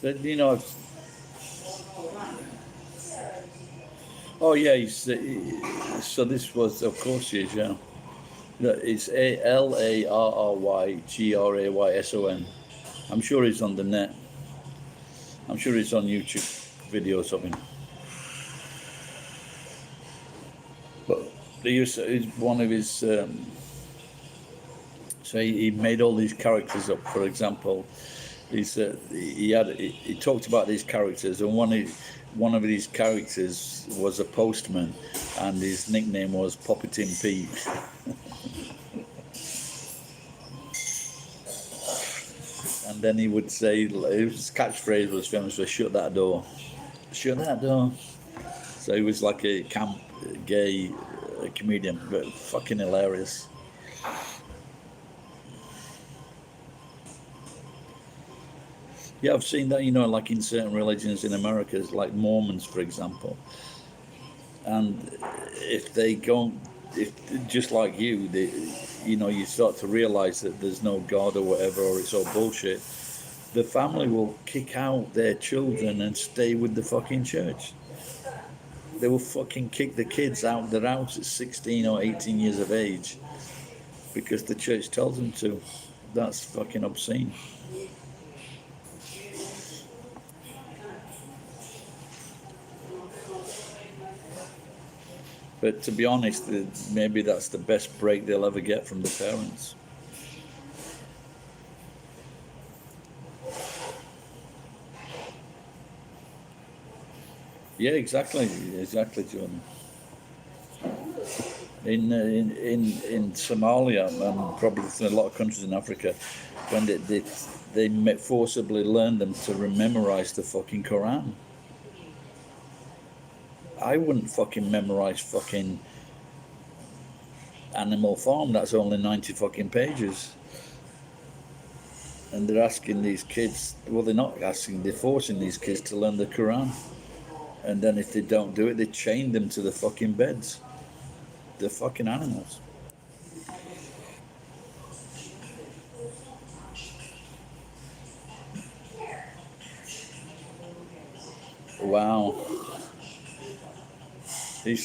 But oh yeah, so this was, of course, he is, yeah. It's Larrygrayson. I'm sure he's on the net. I'm sure he's on YouTube videos of him. But he's one of his. So he made all these characters up. For example, he talked about these characters, and one of these characters was a postman, and his nickname was Puppetin Pete. And then he would say, his catchphrase was famous for "Shut that door, shut that door." So he was like a camp gay comedian, but fucking hilarious. Yeah, I've seen that, like in certain religions in America, like Mormons, for example. And if they go, if just like you, you start to realize that there's no God or whatever, or it's all bullshit, the family will kick out their children and stay with the fucking church. They will fucking kick the kids out of their house at 16 or 18 years of age because the church tells them to. That's fucking obscene. But to be honest, maybe that's the best break they'll ever get from the parents. Yeah, exactly, Jordan. In Somalia and probably in a lot of countries in Africa, when they forcibly learn them to memorize the fucking Quran. I wouldn't fucking memorize fucking Animal Farm. That's only 90 fucking pages. And they're asking these kids, well, they're not asking, they're forcing these kids to learn the Quran. And then if they don't do it, they chain them to the fucking beds. They're fucking animals. Wow. It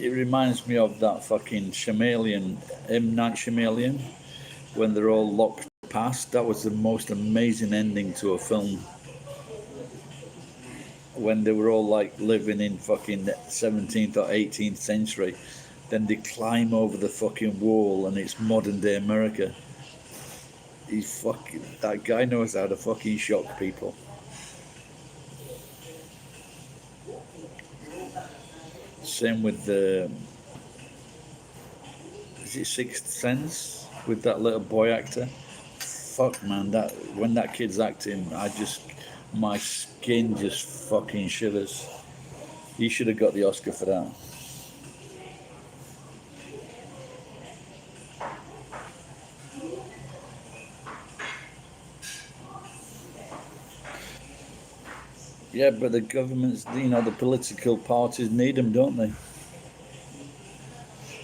reminds me of that fucking Shyamalan, M. Night Shyamalan, when they're all locked past. That was the most amazing ending to a film. When they were all like living in fucking 17th or 18th century, then they climb over the fucking wall and it's modern day America. That guy knows how to fucking shock people. Same with is it Sixth Sense with that little boy actor? Fuck man, when that kid's acting, my skin just fucking shivers. He should have got the Oscar for that. Yeah, but the governments, the political parties need them, don't they?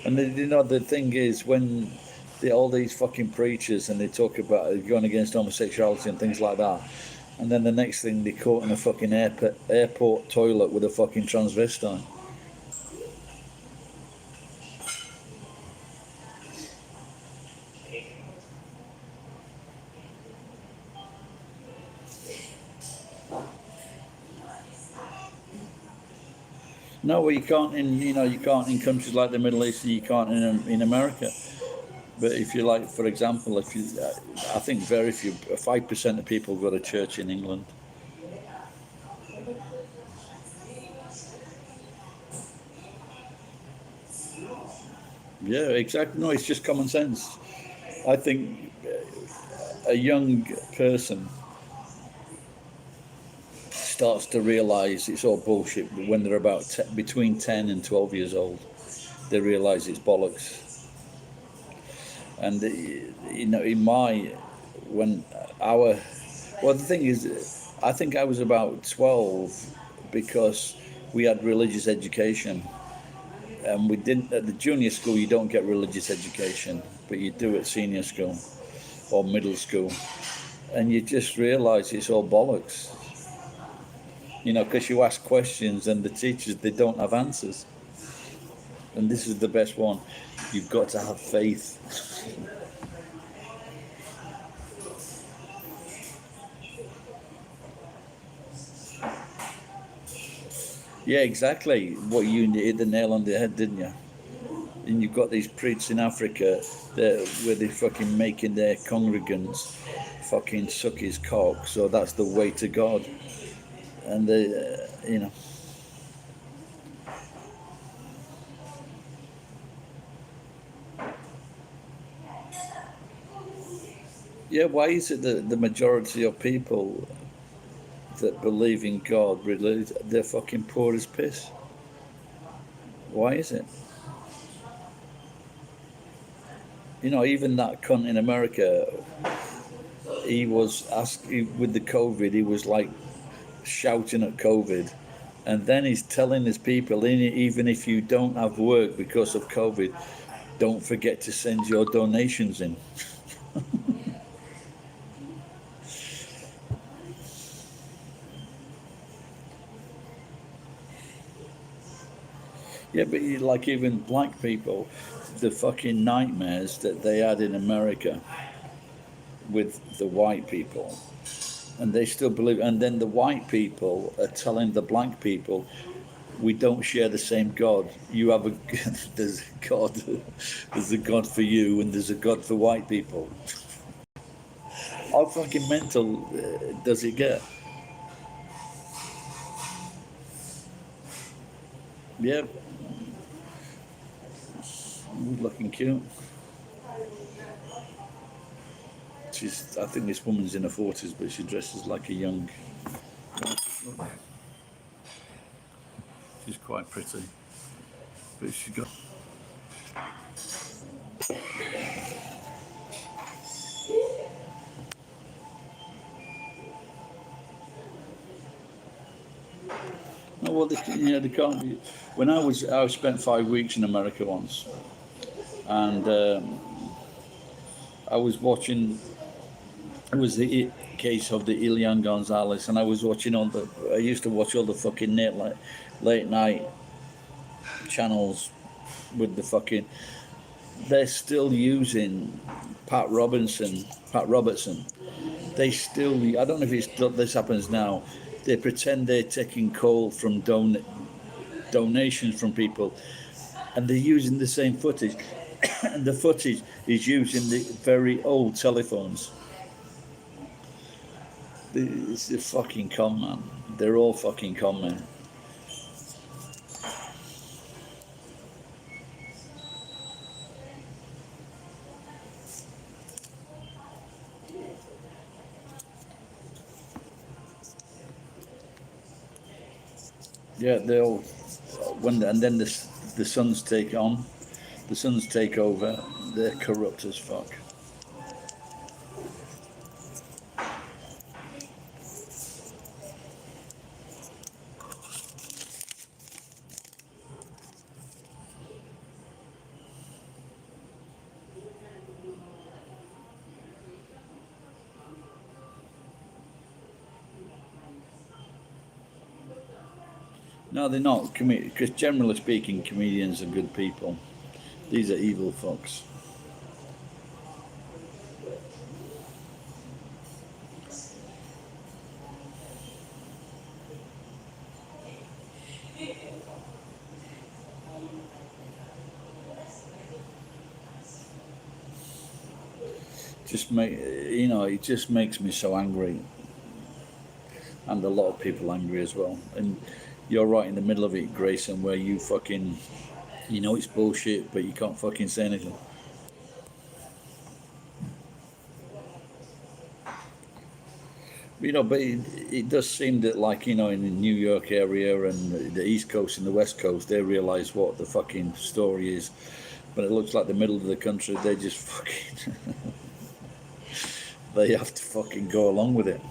And the thing is, when all these fucking preachers and they talk about going against homosexuality and things like that, and then the next thing they're caught in a fucking airport toilet with a fucking transvestite. No, well, you can't in you can't in countries like the Middle East, and you can't in America. But if you like, for example, if you, I think very few, 5% of people go to church in England. Yeah, exactly. No, it's just common sense. I think a young person starts to realise it's all bullshit when they're about between 10 and 12 years old. They realise it's bollocks. And in my when our well, the thing is, I think I was about 12 because we had religious education, and we didn't at the junior school. You don't get religious education, but you do at senior school or middle school, and you just realise it's all bollocks. Because you ask questions and the teachers, they don't have answers. And this is the best one. You've got to have faith. Yeah, exactly. What you hit the nail on the head, didn't you? And you've got these priests in Africa where they're fucking making their congregants fucking suck his cock. So that's the way to God. And yeah. Why is it that the majority of people that believe in God really they're fucking poor as piss? Why is it? Even that cunt in America, he was asking with the COVID, he was like shouting at COVID. And then he's telling his people, even if you don't have work because of COVID, don't forget to send your donations in. Yeah, but like even black people, the fucking nightmares that they had in America with the white people, and they still believe. And then the white people are telling the black people, we don't share the same God. You have a there's a God, there's a God for you, and there's a God for white people. How fucking mental does it get? Yeah, looking cute. I think this woman's in her 40s, but she dresses like a young. She's quite pretty, but she got. Oh, well, they can't be. When I spent 5 weeks in America once, and I was watching. It was the case of the Ilian Gonzalez, and I was watching all the. I used to watch all the fucking late night channels with the fucking. They're still using Pat Robinson, Pat Robertson. They still. I don't know if this happens now. They pretend they're taking call from donations from people, and they're using the same footage, and the footage is using the very old telephones. It's a fucking con, man. They're all fucking con men. Yeah, they'll and then the sons take on, the sons take over. They're corrupt as fuck. No, they're not. Because generally speaking, comedians are good people. These are evil fucks. it just makes me so angry, and a lot of people angry as well. And you're right in the middle of it, Grayson, where you fucking, it's bullshit, but you can't fucking say anything. But it does seem that, like, in the New York area and the East Coast and the West Coast, they realise what the fucking story is. But it looks like the middle of the country, they just fucking, they have to fucking go along with it.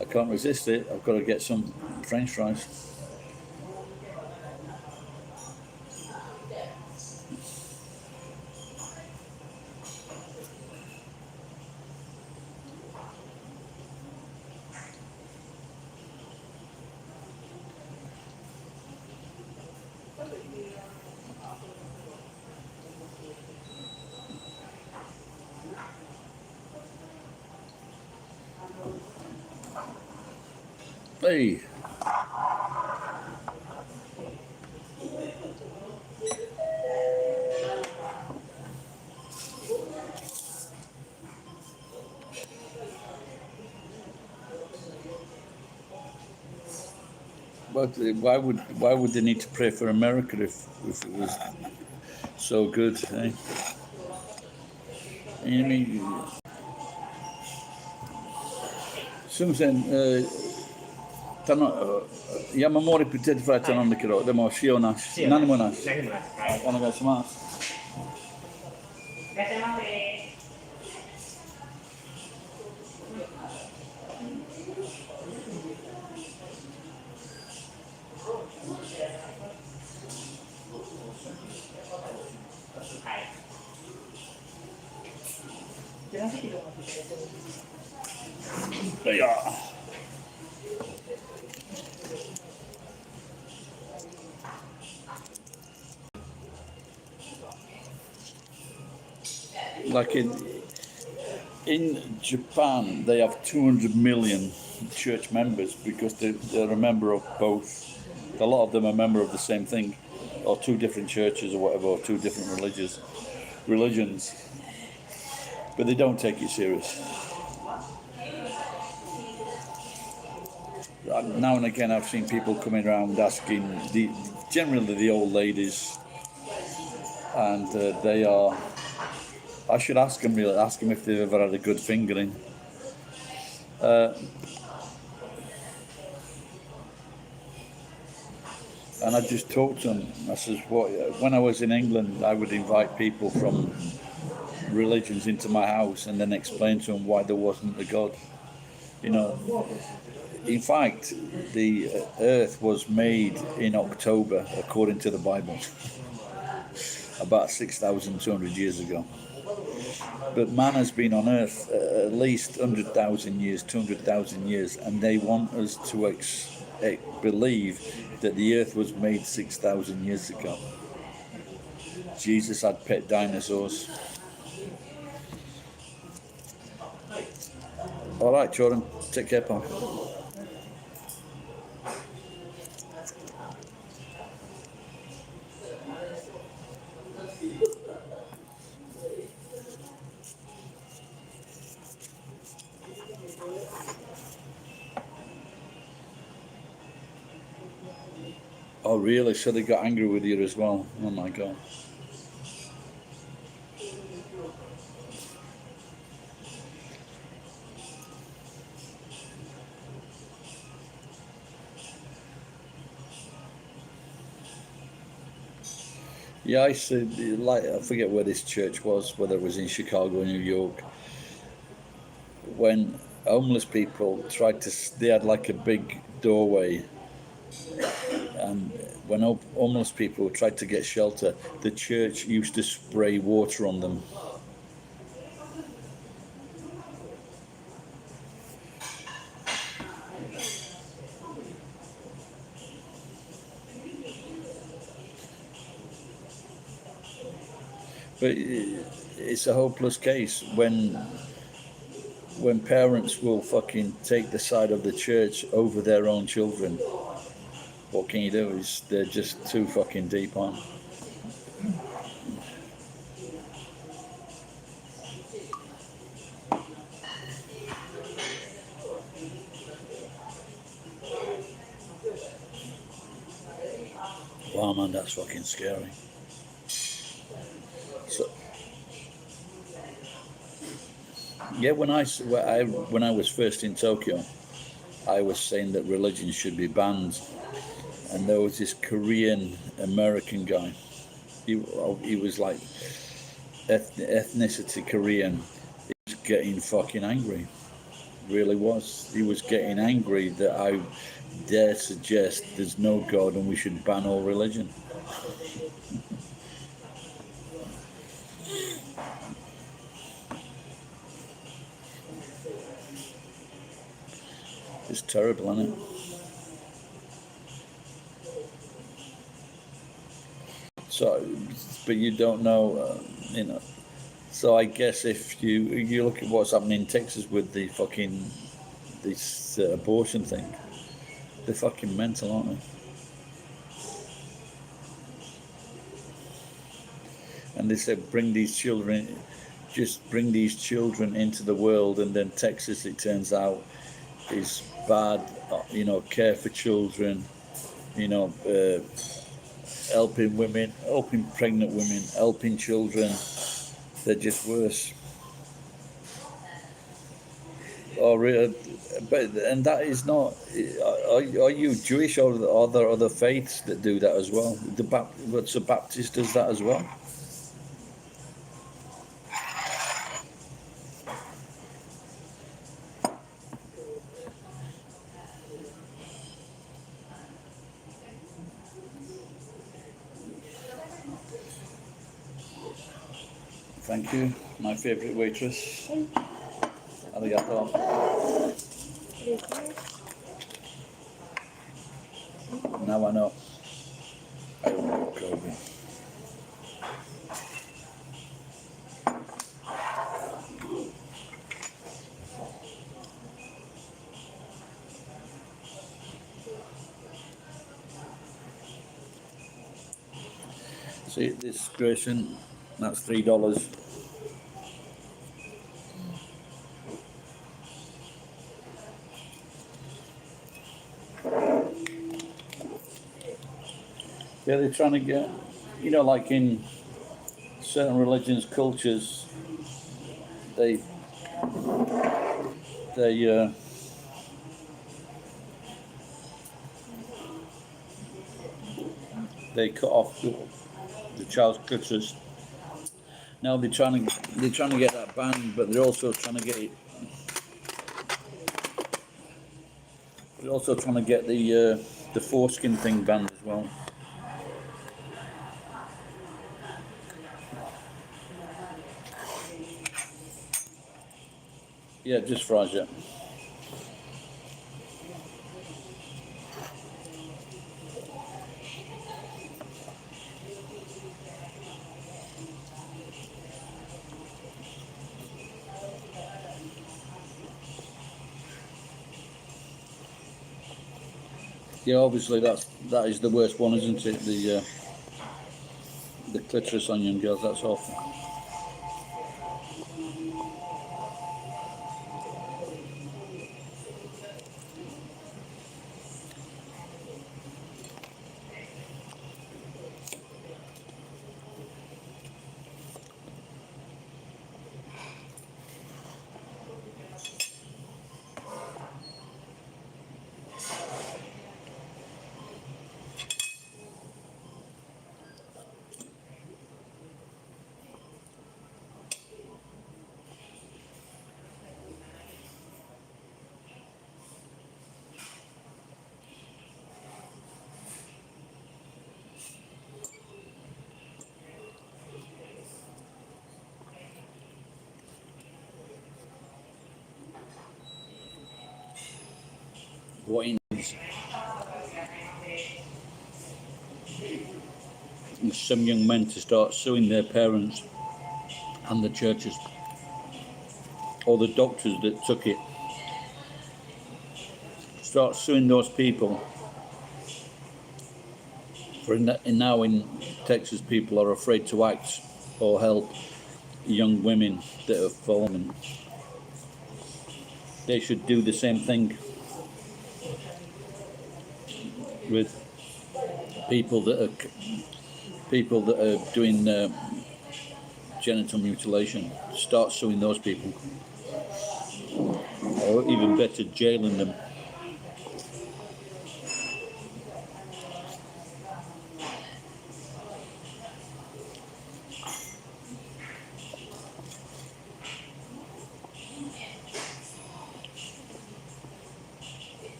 I can't resist it. I've got to get some French fries. Hey. But why would they need to pray for America if it was so good, eh? I mean, Susan,山盛りポテトフライ頼んだけど、でも塩なし、何もなし。お願いします。いらっしゃいませ。いや。Like in Japan, they have 200 million church members because they're a member of both. A lot of them are a member of the same thing, or two different churches or whatever, or two different religions. But they don't take it serious. Now and again, I've seen people coming around asking, generally the old ladies, and they are. I should ask them if they've ever had a good fingering. And I just talked to them. I says, when I was in England, I would invite people from religions into my house and then explain to them why there wasn't a God. In fact, the earth was made in October, according to the Bible, about 6,200 years ago. But man has been on earth at least 100,000 years, 200,000 years, and they want us to believe that the earth was made 6,000 years ago. Jesus had pet dinosaurs. All right, Jordan, take care, pal. Oh, really? So they got angry with you as well? Oh, my God. Yeah, I said, I forget where this church was, whether it was in Chicago or New York. When homeless people they had like a big doorway, and when homeless people tried to get shelter, the church used to spray water on them. But it's a hopeless case when parents will fucking take the side of the church over their own children. What can you do? They're just too fucking deep on. Oh man, that's fucking scary. So, yeah, when I was first in Tokyo, I was saying that religion should be banned, and there was this Korean American guy. He was like ethnicity Korean. He was getting fucking angry. Really was. He was getting angry that I dare suggest there's no God and we should ban all religion. It's terrible, isn't it? So, but you don't know, you know. So I guess if you look at what's happening in Texas with the fucking this abortion thing, they're fucking mental, aren't they? And they said just bring these children into the world, and then Texas, it turns out, is bad. You know, care for children. You know, helping women, helping pregnant women, helping children. They're just worse. Or, but and that is not. Are you Jewish, or are there other faiths that do that as well? What's a Baptist does that as well. Thank you, my favourite waitress. Arigato. Now I know. I will go over. See this Grayson, that's $3. Yeah, they're trying to get, you know, like in certain religions, cultures, they they they cut off the child's clitoris. Now they're trying to get that banned, but they're also trying to get it. They're also trying to get the foreskin thing banned as well. Yeah, just fries, yeah. Yeah, obviously that is the worst one, isn't it? The clitoris on young girls. That's awful. What he needs is some young men to start suing their parents and the churches, or the doctors that took it. Start suing those people. For now in Texas, people are afraid to act or help young women that have fallen. They should do the same thing with people that are doing genital mutilation. Start suing those people, or even better, jailing them.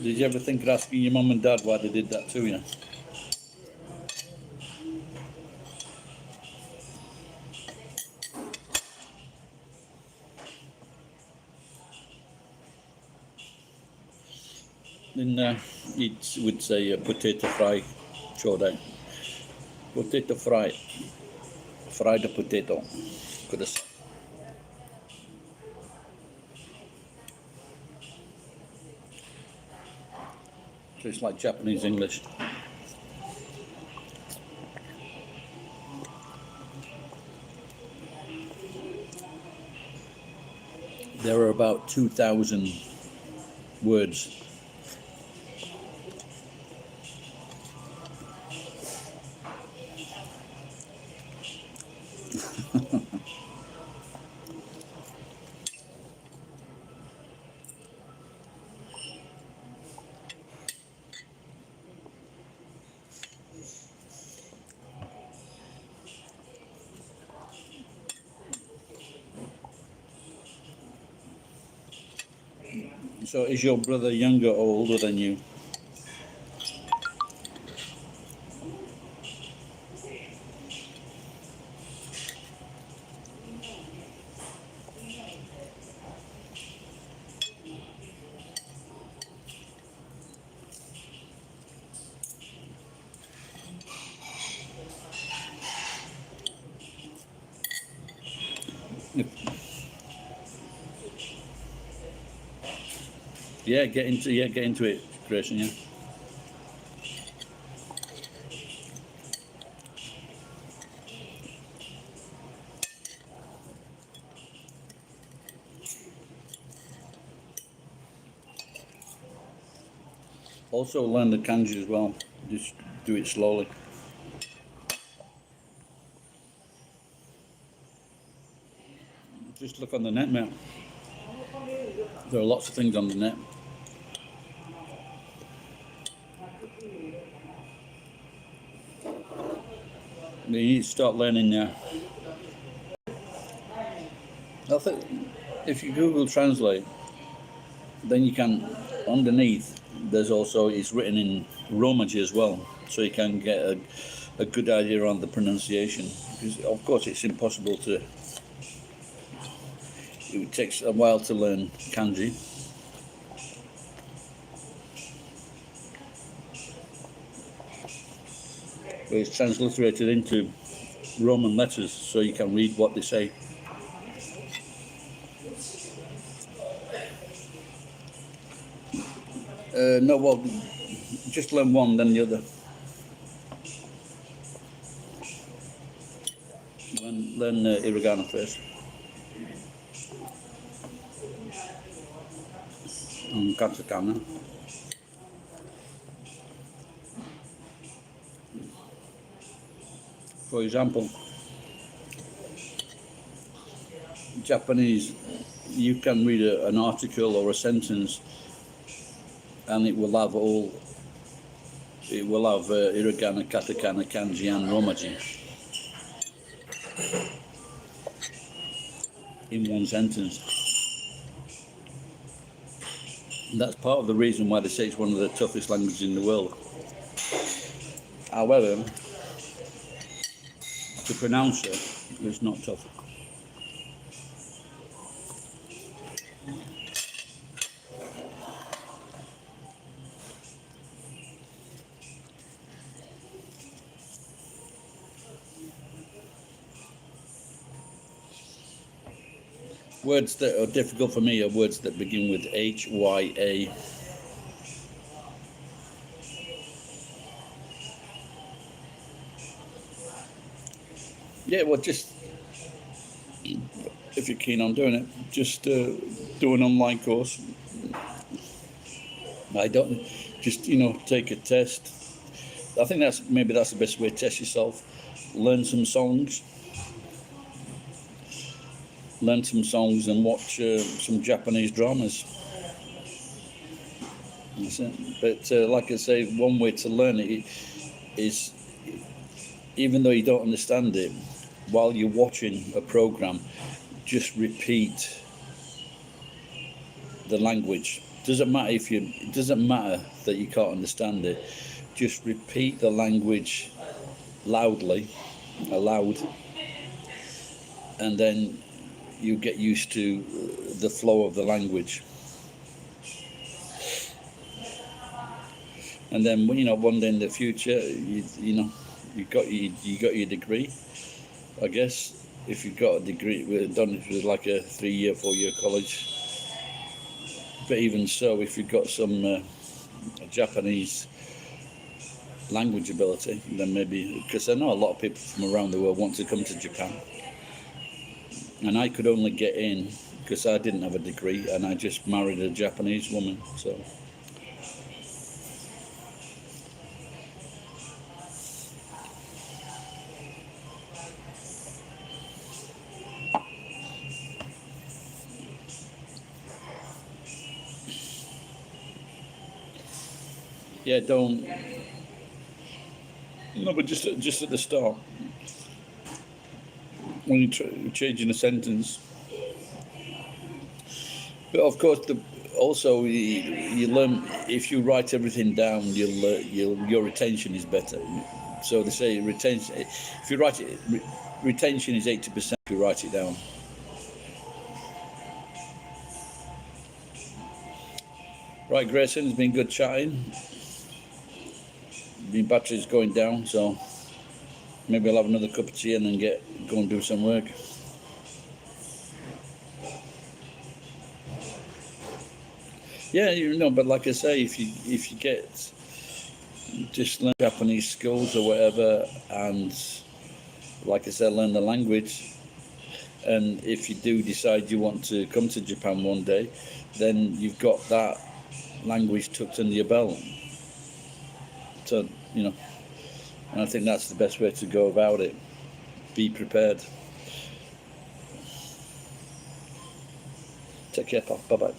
Did you ever think of asking your mum and dad why they did that to you? Then he would say potato fry, chodai. Potato fry, fried a potato. Could have said. So it's like Japanese English. There are about 2,000 words. So is your brother younger or older than you? Yeah, get into it, Grayson. Yeah. Also learn the kanji as well. Just do it slowly. Just look on the net, mate. There are lots of things on the net. You need to start learning now. I think if you Google Translate, then you can, underneath, there's also, it's written in Romaji as well, so you can get a good idea on the pronunciation. Because of course it's impossible to, it takes a while to learn kanji. But it's transliterated into Roman letters, so you can read what they say. No, well, just learn one, then the other. Learn hiragana first. And katakana. For example, Japanese, you can read an article or a sentence, and it will have hiragana, katakana, kanji, and romaji in one sentence. And that's part of the reason why they say it's one of the toughest languages in the world. However, to pronounce it is not tough. Words that are difficult for me are words that begin with HYA. Yeah, well, just if you're keen on doing it, just do an online course. I don't just take a test. I think that's the best way to test yourself. Learn some songs, and watch some Japanese dramas. That's it. But like I say, one way to learn it is, even though you don't understand it, while you're watching a program, just repeat the language. It doesn't matter that you can't understand it. Just repeat the language loudly, aloud, and then you get used to the flow of the language. And then one day in the future, you got your degree. I guess if you've got a degree, done it with like a 3-year, 4-year college. But even so, if you've got some Japanese language ability, then maybe, because I know a lot of people from around the world want to come to Japan, and I could only get in because I didn't have a degree, and I just married a Japanese woman. So yeah, don't. No, but just at the start, when you're changing a sentence. But of course, also you learn, if you write everything down, your retention is better. So they say retention. If you write it, retention is 80% if you write it down. Right, Grayson, it's been good chatting. My battery's going down, so maybe I'll have another cup of tea and then go and do some work. Yeah, but like I say, if you get just learn Japanese skills or whatever, and like I said, learn the language. And if you do decide you want to come to Japan one day, then you've got that language tucked under your belt. So, and I think that's the best way to go about it. Be prepared. Take care, pal. Bye-bye.